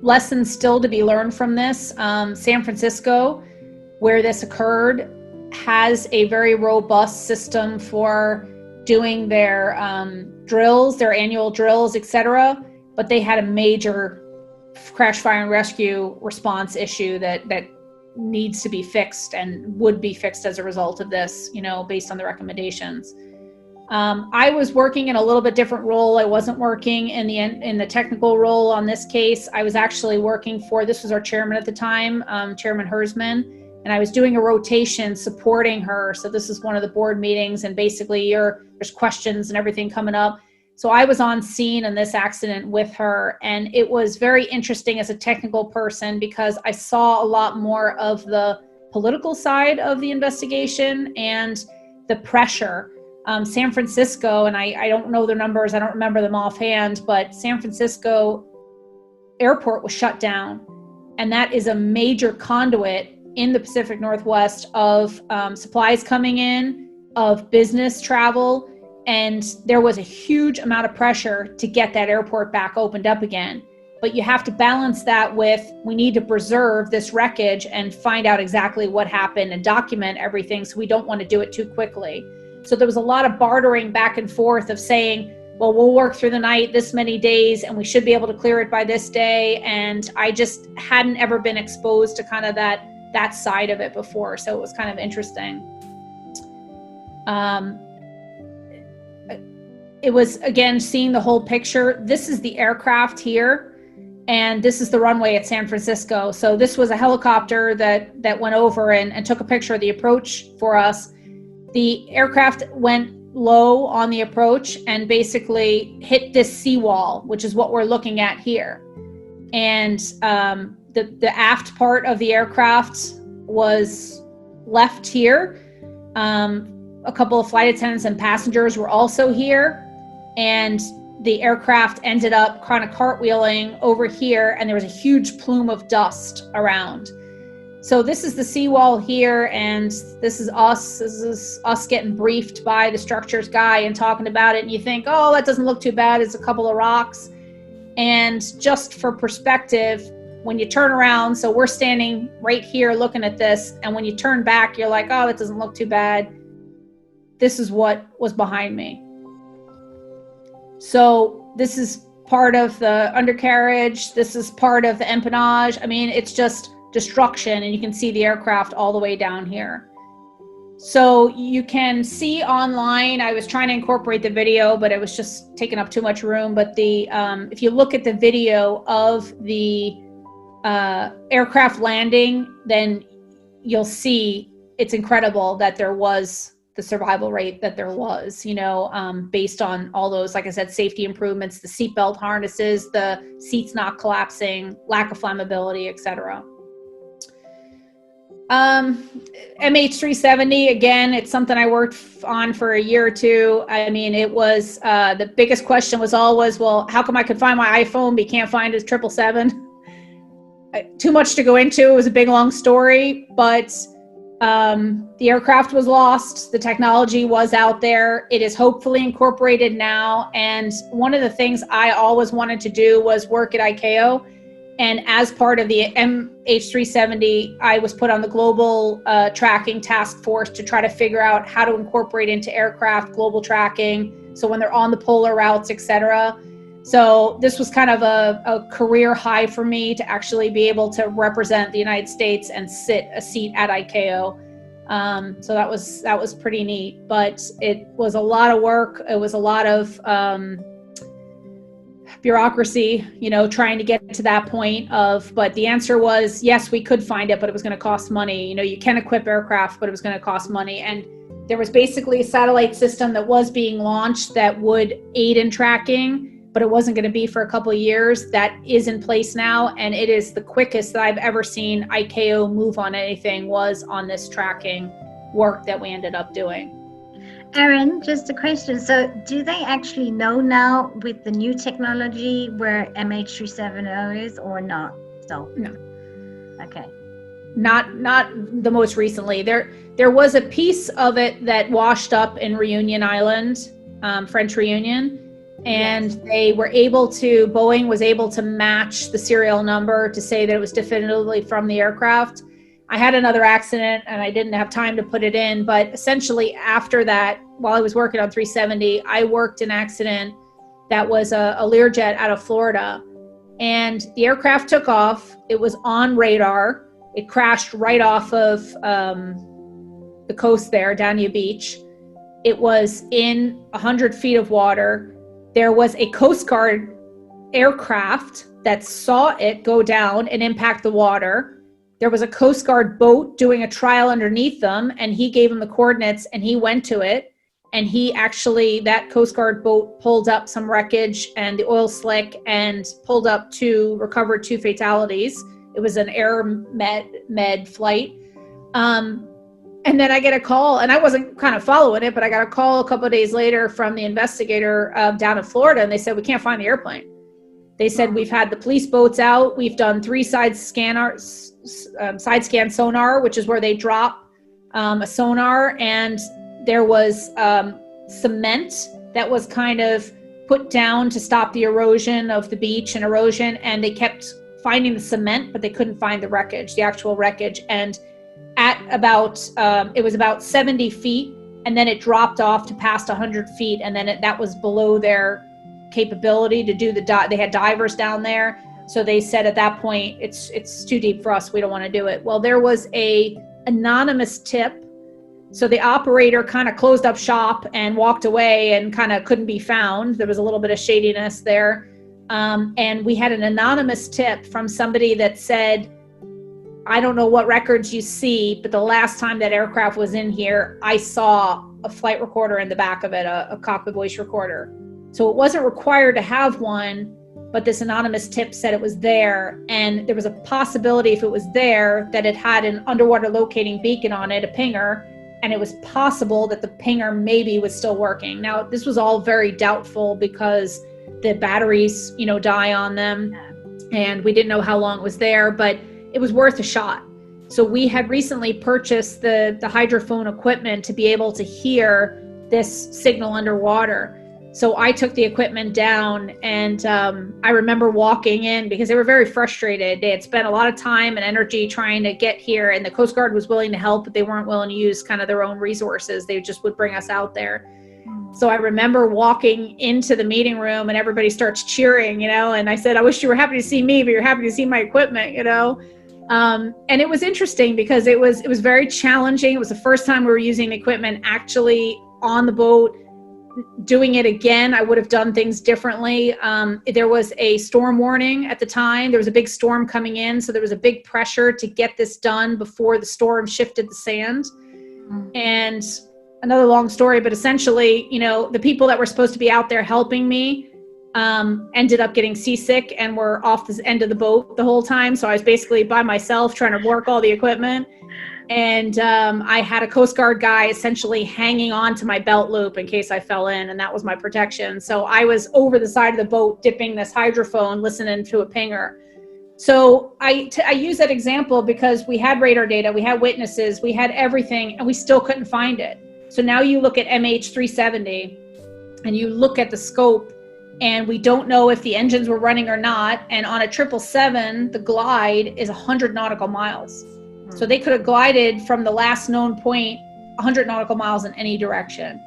lessons still to be learned from this. San Francisco, where this occurred, has a very robust system for doing their drills, their annual drills, etc. But they had a major crash, fire, and rescue response issue that needs to be fixed, and would be fixed as a result of this, you know, based on the recommendations. I was working in a little bit different role. I wasn't working in the technical role on this case. I was actually working for, this was our chairman at the time, Chairman Hersman, and I was doing a rotation supporting her. So this is one of the board meetings, and basically there's questions and everything coming up. So I was on scene in this accident with her, and it was very interesting as a technical person, because I saw a lot more of the political side of the investigation and the pressure. San Francisco, and I don't know the numbers, I don't remember them offhand, but San Francisco airport was shut down. And that is a major conduit in the Pacific Northwest of supplies coming in, of business travel. And there was a huge amount of pressure to get that airport back opened up again. But you have to balance that with, we need to preserve this wreckage and find out exactly what happened and document everything, so we don't want to do it too quickly. So there was a lot of bartering back and forth of saying, well, we'll work through the night this many days, and we should be able to clear it by this day. And I just hadn't ever been exposed to kind of that side of it before. So it was kind of interesting. It was, again, seeing the whole picture. This is the aircraft here, and this is the runway at San Francisco. So this was a helicopter that went over and took a picture of the approach for us. The aircraft went low on the approach and basically hit this seawall, which is what we're looking at here. And the aft part of the aircraft was left here. A couple of flight attendants and passengers were also here. And the aircraft ended up kind of cartwheeling over here, and there was a huge plume of dust around. So this is the seawall here, and this is us. This is us getting briefed by the structures guy and talking about it. And you think, oh, that doesn't look too bad. It's a couple of rocks. And just for perspective, when you turn around, so we're standing right here looking at this, and when you turn back, you're like, oh, that doesn't look too bad. This is what was behind me. So this is part of the undercarriage. This is part of the empennage. I mean, it's just destruction, and you can see the aircraft all the way down here. So you can see online, I was trying to incorporate the video, but it was just taking up too much room. But if you look at the video of the aircraft landing, then you'll see it's incredible that there was the survival rate that there was, you know, based on all those, like I said, safety improvements, the seatbelt harnesses, the seats not collapsing, lack of flammability, etc. MH370, again, it's something I worked on for a year or two. I mean, it was, the biggest question was always, well, how come I could find my iPhone, but you can't find his 777? Too much to go into. It was a big, long story, but the aircraft was lost. The technology was out there. It is hopefully incorporated now. And one of the things I always wanted to do was work at ICAO. And as part of the MH370, I was put on the global tracking task force to try to figure out how to incorporate into aircraft global tracking. So when they're on the polar routes, etc. So this was kind of a career high for me to actually be able to represent the United States and sit a seat at ICAO. So that was pretty neat, but it was a lot of work. It was a lot of bureaucracy, you know, trying to get to that point but the answer was, yes, we could find it, but it was going to cost money. You know, you can equip aircraft, but it was going to cost money. And there was basically a satellite system that was being launched that would aid in tracking, but it wasn't going to be for a couple of years. That is in place now, and it is the quickest that I've ever seen ICAO move on anything was on this tracking work that we ended up doing. Erin, just a question. So do they actually know now with the new technology where MH370 is or not? So No. Okay. Not the most recently. There was a piece of it that washed up in Reunion Island, French Reunion, and Yes. they were able to, Boeing was able to match the serial number to say that it was definitively from the aircraft. I had another accident and I didn't have time to put it in, but essentially after that, while I was working on 370, I worked an accident that was a Learjet out of Florida, and the aircraft took off. It was on radar. It crashed right off of the coast there, Dania Beach. It was in 100 feet of water. There was a Coast Guard aircraft that saw it go down and impact the water. There was a Coast Guard boat doing a trial underneath them, and he gave him the coordinates and he went to it. And he actually, that Coast Guard boat pulled up some wreckage and the oil slick and recovered 2 fatalities. It was an air med flight. And then I get a call, and I wasn't kind of following it, but I got a call a couple of days later from the investigator down in Florida, and they said, we can't find the airplane. They said, we've had the police boats out. We've done 3 side scan sonar, which is where they drop a sonar, and there was cement that was kind of put down to stop the erosion of the beach and erosion, and they kept finding the cement, but they couldn't find the wreckage, the actual wreckage. And at about, it was about 70 feet, and then it dropped off to past 100 feet, and then that was below their capability to do they had divers down there. So they said at that point, it's too deep for us, we don't want to do it. Well, there was a anonymous tip. So the operator kind of closed up shop and walked away and kind of couldn't be found. There was a little bit of shadiness there. And we had an anonymous tip from somebody that said, I don't know what records you see, but the last time that aircraft was in here, I saw a flight recorder in the back of it, a cockpit voice recorder. So it wasn't required to have one, but this anonymous tip said it was there. And there was a possibility, if it was there, that it had an underwater locating beacon on it, a pinger, and it was possible that the pinger maybe was still working. Now, this was all very doubtful because the batteries, die on them, and we didn't know how long it was there, but it was worth a shot. So we had recently purchased the hydrophone equipment to be able to hear this signal underwater. So I took the equipment down, and I remember walking in because they were very frustrated. They had spent a lot of time and energy trying to get here, and the Coast Guard was willing to help, but they weren't willing to use kind of their own resources. They just would bring us out there. So I remember walking into the meeting room and everybody starts cheering, and I said, I wish you were happy to see me, but you're happy to see my equipment, And it was interesting because it was very challenging. It was the first time we were using the equipment actually on the boat. Doing it again, I would have done things differently. There was a storm warning at the time. There was a big storm coming in, so there was a big pressure to get this done before the storm shifted the sand. And another long story, but essentially, the people that were supposed to be out there helping me ended up getting seasick and were off the end of the boat the whole time. So I was basically by myself trying to work all the equipment. And I had a Coast Guard guy essentially hanging on to my belt loop in case I fell in, and that was my protection. So I was over the side of the boat dipping this hydrophone, listening to a pinger. So I use that example because we had radar data, we had witnesses, we had everything, and we still couldn't find it. So now you look at MH370 and you look at the scope, and we don't know if the engines were running or not. And on a 777, the glide is 100 nautical miles. So they could have glided from the last known point 100 nautical miles in any direction.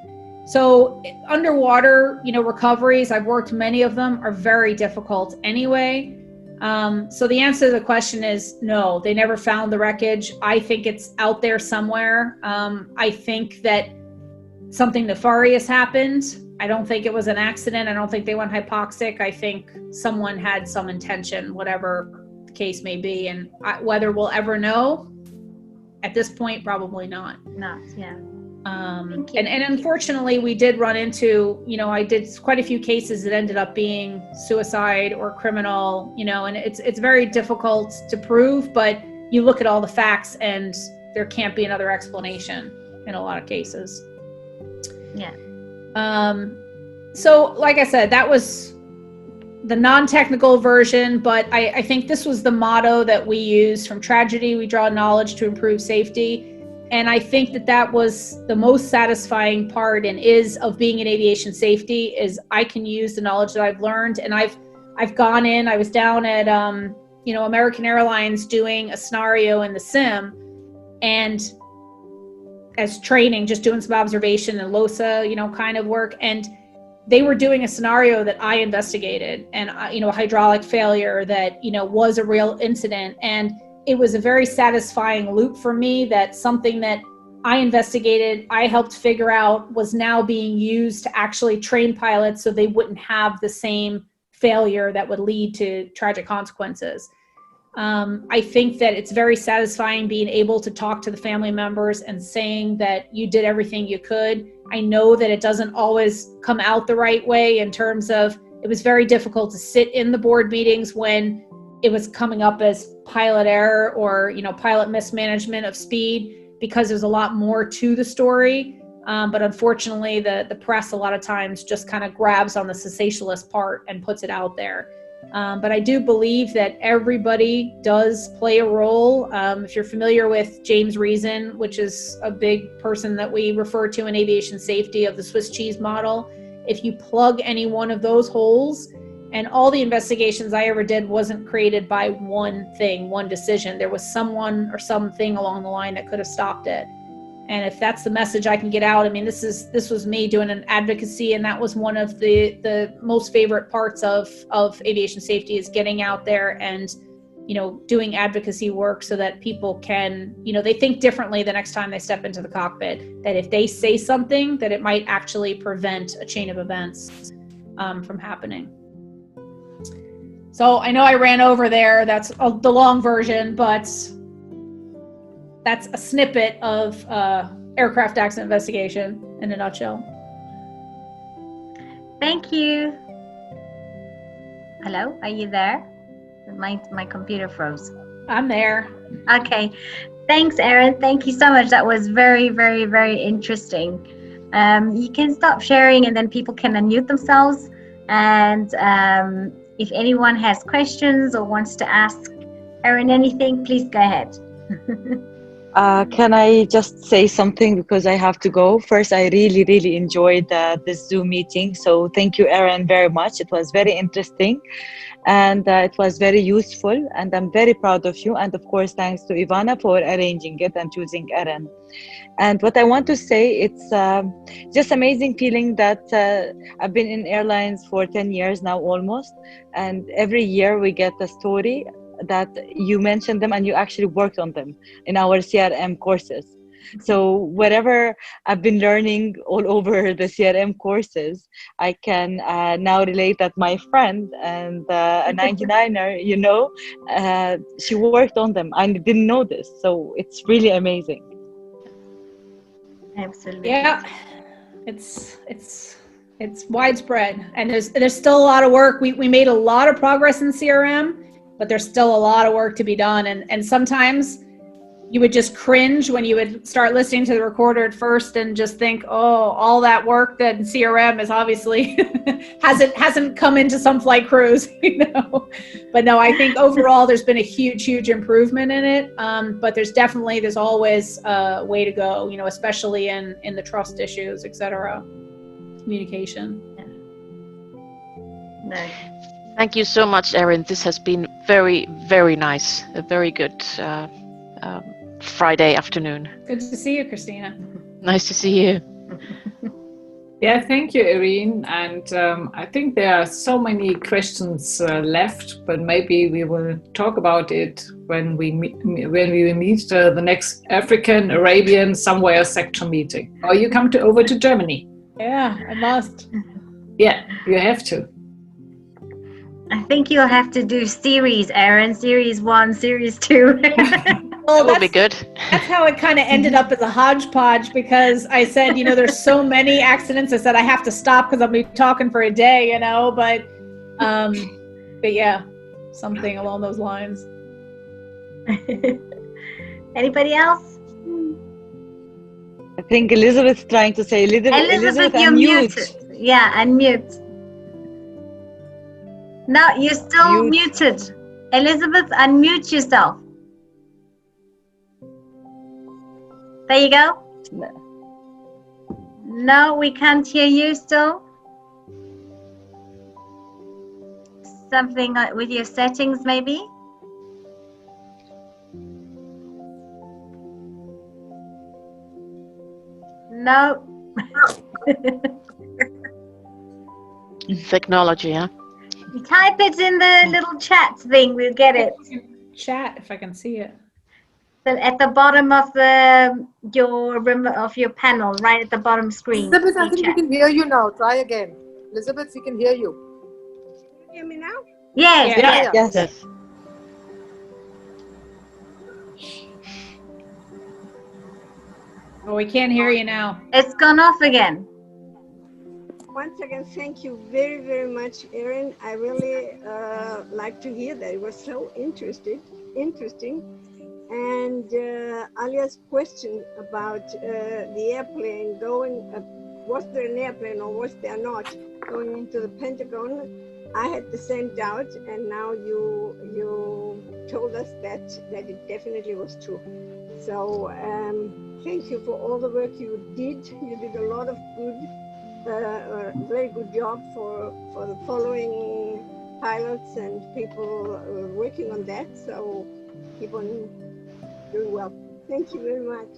So underwater, recoveries, I've worked many of them, are very difficult anyway. So the answer to the question is no, they never found the wreckage. I think it's out there somewhere. I think that something nefarious happened. I don't think it was an accident. I don't think they went hypoxic. I think someone had some intention, whatever the case may be. And whether we'll ever know, at this point, probably not. Yeah. And unfortunately, we did run into, I did quite a few cases that ended up being suicide or criminal, and it's very difficult to prove, but you look at all the facts and there can't be another explanation in a lot of cases. Yeah. So like I said, that was the non-technical version, but I think this was the motto that we use: from tragedy, we draw knowledge to improve safety. And I think that that was the most satisfying part and is of being in aviation safety, is I can use the knowledge that I've learned. And I've gone in, I was down at, American Airlines doing a scenario in the sim, and as training, just doing some observation and LOSA, kind of work. And they were doing a scenario that I investigated, and, a hydraulic failure that, was a real incident. And it was a very satisfying loop for me that something that I investigated, I helped figure out, was now being used to actually train pilots so they wouldn't have the same failure that would lead to tragic consequences. I think that it's very satisfying being able to talk to the family members and saying that you did everything you could. I know that it doesn't always come out the right way, in terms of, it was very difficult to sit in the board meetings when it was coming up as pilot error or, pilot mismanagement of speed, because there's a lot more to the story. But unfortunately, the press a lot of times just kind of grabs on the sensationalist part and puts it out there. But I do believe that everybody does play a role. If you're familiar with James Reason, which is a big person that we refer to in aviation safety, of the Swiss cheese model, if you plug any one of those holes, and all the investigations I ever did wasn't created by one thing, one decision. There was someone or something along the line that could have stopped it. And if that's the message I can get out, I mean, this was me doing an advocacy, and that was one of the most favorite parts of aviation safety, is getting out there and, doing advocacy work so that people can, they think differently the next time they step into the cockpit, that if they say something, that it might actually prevent a chain of events from happening. So I know I ran over there. That's the long version, but that's a snippet of aircraft accident investigation in a nutshell. Thank you. Hello, are you there? My computer froze. I'm there. Okay. Thanks, Erin. Thank you so much. That was very, very, very interesting. You can stop sharing, and then people can unmute themselves. And if anyone has questions or wants to ask Erin anything, please go ahead. Can I just say something, because I have to go? First, I really, really enjoyed this Zoom meeting. So thank you, Erin, very much. It was very interesting, and it was very useful, and I'm very proud of you. And of course, thanks to Ivana for arranging it and choosing Erin. And what I want to say, it's just amazing feeling that I've been in airlines for 10 years now almost. And every year we get a story that you mentioned them and you actually worked on them in our CRM courses. So whatever I've been learning all over the CRM courses, I can now relate that my friend and a 99er, she worked on them. I didn't know this. So it's really amazing. Absolutely. Yeah, it's widespread, and there's still a lot of work. We made a lot of progress in CRM, but there's still a lot of work to be done. And sometimes you would just cringe when you would start listening to the recorder at first and just think, oh, all that work that in CRM is obviously hasn't come into some flight crews, But no, I think overall there's been a huge improvement in it. But there's always a way to go, especially in the trust issues, etc. Communication. No. Thank you so much, Erin. This has been very, very nice. A very good Friday afternoon. Good to see you, Christina. Nice to see you. Yeah, thank you, Erin. And I think there are so many questions left, but maybe we will talk about it when we meet the next African, Arabian, somewhere section meeting. Or you come over to Germany. Yeah, I must. Yeah, you have to. I think you'll have to do series, Erin. Series 1, series 2. Well, that would be good. That's how it kind of ended up as a hodgepodge, because I said, there's so many accidents. I said I have to stop because I'll be talking for a day, but yeah, something along those lines. Anybody else? I think Elizabeth's trying to say, Elizabeth, you're unmute. muted. Yeah, unmute. No, you're still muted. Elizabeth, unmute yourself. There you go. No, we can't hear you still. Something with your settings, maybe? No. Technology, huh? Type it in the little chat thing, we'll get it. Chat, if I can see it. At the bottom of your panel, right at the bottom screen. Elizabeth, I think we can hear you now. Try again. Elizabeth, we can hear you. Can you hear me now? Yes, Yeah. Yes. Oh, we can't hear you now. It's gone off again. Once again, thank you very, very much, Erin. I really like to hear that. It was so interesting. And Alia's question about the airplane going, was there an airplane or was there not going into the Pentagon? I had the same doubt, and now you told us that it definitely was true. So thank you for all the work you did. You did a lot of good, a very good job for the following pilots and people working on that. So keep on doing well. Thank you very much.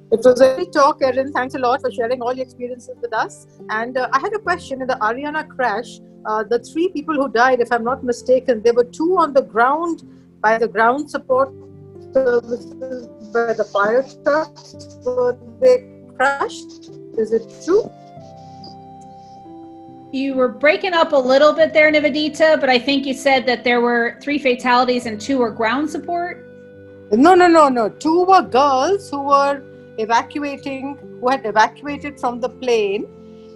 It was a great talk, Erin. Thanks a lot for sharing all your experiences with us. And I had a question. In the Ariana crash, the 3 people who died, if I'm not mistaken, there were 2 on the ground by the ground support services by the fire trucks. So they crashed. Is it true? You were breaking up a little bit there, Nivedita, but I think you said that there were 3 fatalities and 2 were ground support? No. 2 were girls who were who had evacuated from the plane,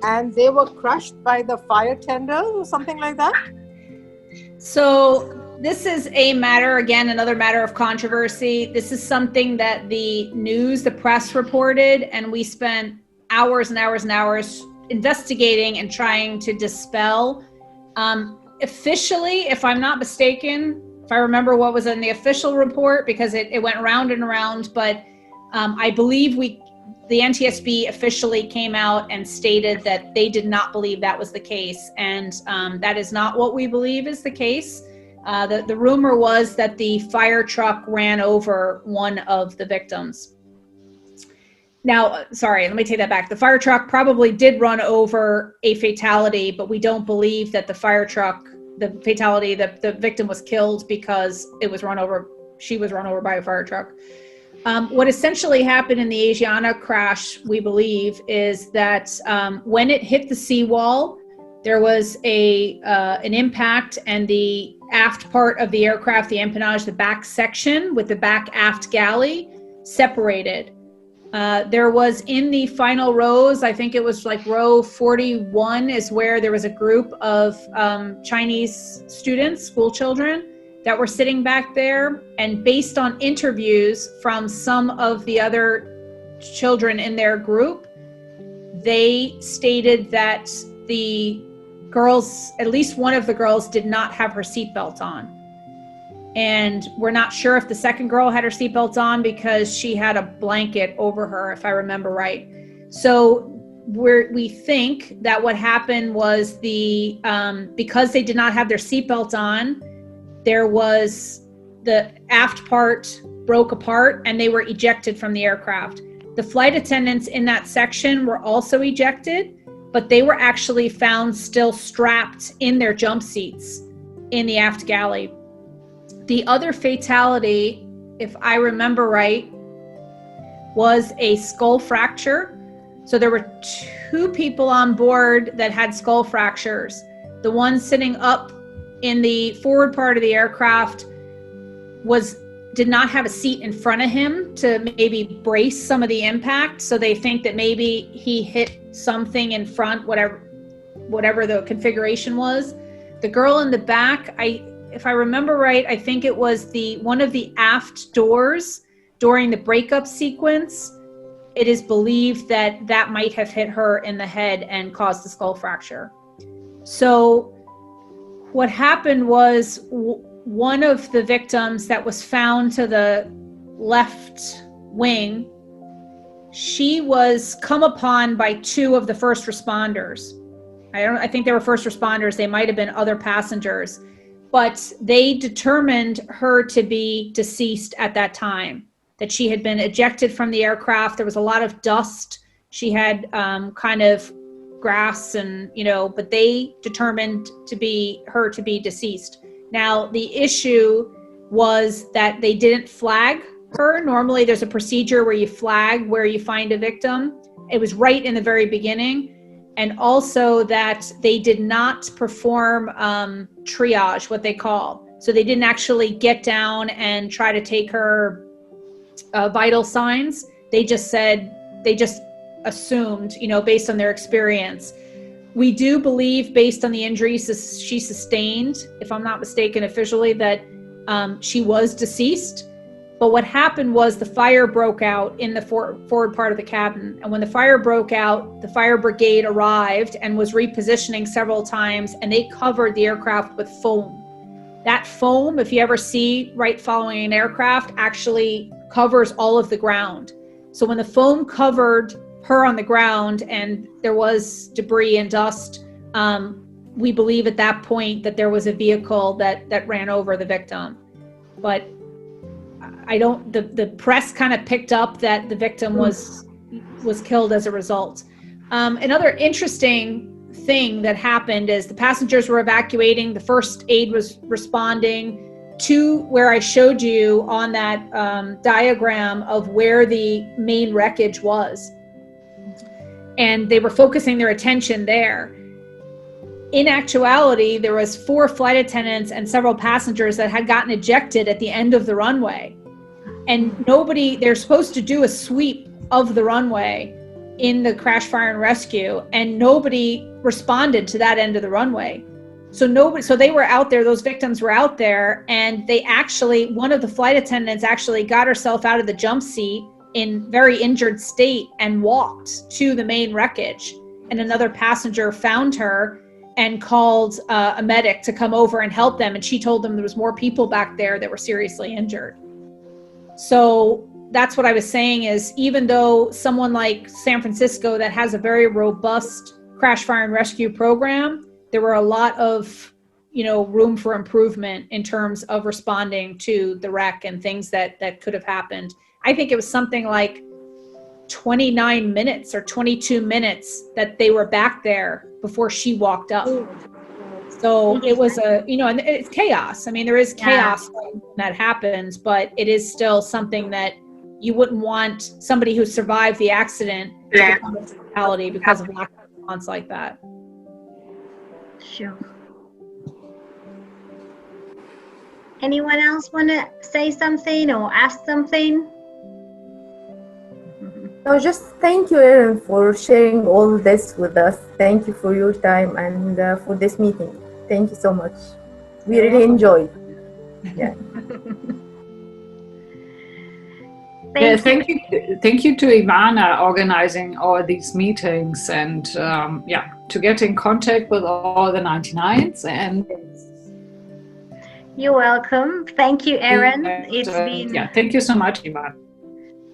and they were crushed by the fire tender or something like that. So this is a matter, again, another matter of controversy. This is something that the news, the press reported, and we spent hours and hours and hours investigating and trying to dispel. Officially, if I'm not mistaken, if I remember what was in the official report, because it went round and around, but I believe the NTSB officially came out and stated that they did not believe that was the case, and that is not what we believe is the case. The rumor was that the fire truck ran over one of the victims. Now, sorry, let me take that back. The fire truck probably did run over a fatality, but we don't believe that the fire truck, the fatality, the victim was killed because she was run over by a fire truck. What essentially happened in the Asiana crash, we believe, is that when it hit the seawall, there was an impact, and the aft part of the aircraft, the empennage, the back section with the back aft galley, separated. There was in the final rows, I think it was like row 41 is where there was a group of Chinese students, school children, that were sitting back there. And based on interviews from some of the other children in their group, they stated that the girls, at least one of the girls, did not have her seatbelt on. And we're not sure if the second girl had her seatbelt on because she had a blanket over her, if I remember right. So we think that what happened was because they did not have their seatbelt on, there was the aft part broke apart and they were ejected from the aircraft. The flight attendants in that section were also ejected, but they were actually found still strapped in their jump seats in the aft galley. The other fatality, if I remember right, was a skull fracture. So there were 2 people on board that had skull fractures. The one sitting up in the forward part of the aircraft did not have a seat in front of him to maybe brace some of the impact. So they think that maybe he hit something in front, whatever the configuration was. The girl in the back, if I remember right, I think it was one of the aft doors during the breakup sequence. It is believed that that might have hit her in the head and caused the skull fracture. So what happened was one of the victims that was found to the left wing, she was come upon by two of the first responders. I think they were first responders. They might have been other passengers, but they determined her to be deceased at that time, that she had been ejected from the aircraft. There was a lot of dust. She had kind of grass and, but they determined her to be deceased. Now, the issue was that they didn't flag her. Normally there's a procedure where you flag where you find a victim. It was right in the very beginning. And also that they did not perform triage, what they call. So they didn't actually get down and try to take her vital signs. They just assumed, based on their experience. We do believe, based on the injuries she sustained, if I'm not mistaken officially, that she was deceased. But what happened was the fire broke out in the forward part of the cabin. And when the fire broke out, the fire brigade arrived and was repositioning several times, and they covered the aircraft with foam. That foam, if you ever see right following an aircraft, actually covers all of the ground. So when the foam covered her on the ground and there was debris and dust, we believe at that point that there was a vehicle that ran over the victim. But the press kind of picked up that the victim was killed as a result. Another interesting thing that happened is the passengers were evacuating, the first aid was responding to where I showed you on that diagram of where the main wreckage was. And they were focusing their attention there. In actuality, there was 4 flight attendants and several passengers that had gotten ejected at the end of the runway. And they're supposed to do a sweep of the runway in the crash, fire, and rescue, and nobody responded to that end of the runway. So they were out there, those victims were out there, and one of the flight attendants actually got herself out of the jump seat in very injured state and walked to the main wreckage. And another passenger found her and called a medic to come over and help them. And she told them there was more people back there that were seriously injured. So that's what I was saying is, even though someone like San Francisco that has a very robust crash, fire, and rescue program, there were a lot of, room for improvement in terms of responding to the wreck and things that could have happened. I think it was something like 29 minutes or 22 minutes that they were back there before she walked up. So it was and it's chaos. I mean, there is chaos when that happens, but it is still something that you wouldn't want somebody who survived the accident to become a fatality because of lack of response like that. Sure. Anyone else want to say something or ask something? No, just thank you, Erin, for sharing all this with us. Thank you for your time and for this meeting. Thank you so much. We really enjoyed. Yeah. Thank you to Ivana organizing all these meetings and to get in contact with all the 99s. And you're welcome. Thank you, Erin. It's been thank you so much, Ivana.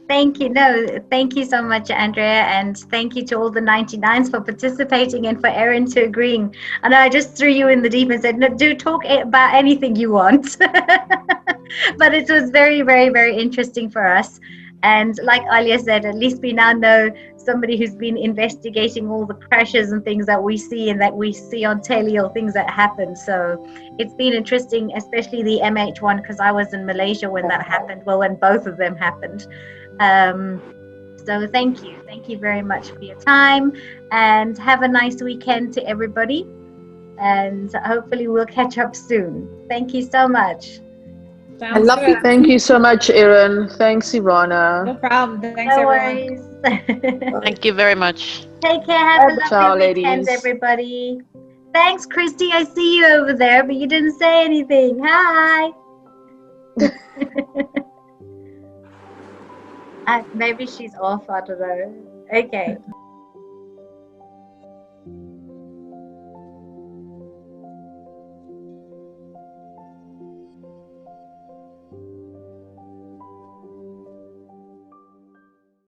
Thank you. No, thank you so much, Andrea, and thank you to all the 99s for participating and for Erin to agreeing. And I just threw you in the deep and said, no, do talk about anything you want. But it was very, very, very interesting for us. And like Alia said, at least we now know somebody who's been investigating all the crashes and things that we see and that we see on telly or things that happen. So it's been interesting, especially the MH one, because I was in Malaysia when that happened. Well, when both of them happened. So thank you very much for your time, and have a nice weekend to everybody, and hopefully we'll catch up soon. Thank you so much. Thank you so much, Erin. Thanks, Ivana. No problem. Thanks, everyone. Thank you very much. Take care. Have a lovely Ciao, weekend, ladies. everybody. Thanks, Christy. I see you over there, but you didn't say anything. Hi. Maybe she's off. I don't know. Okay.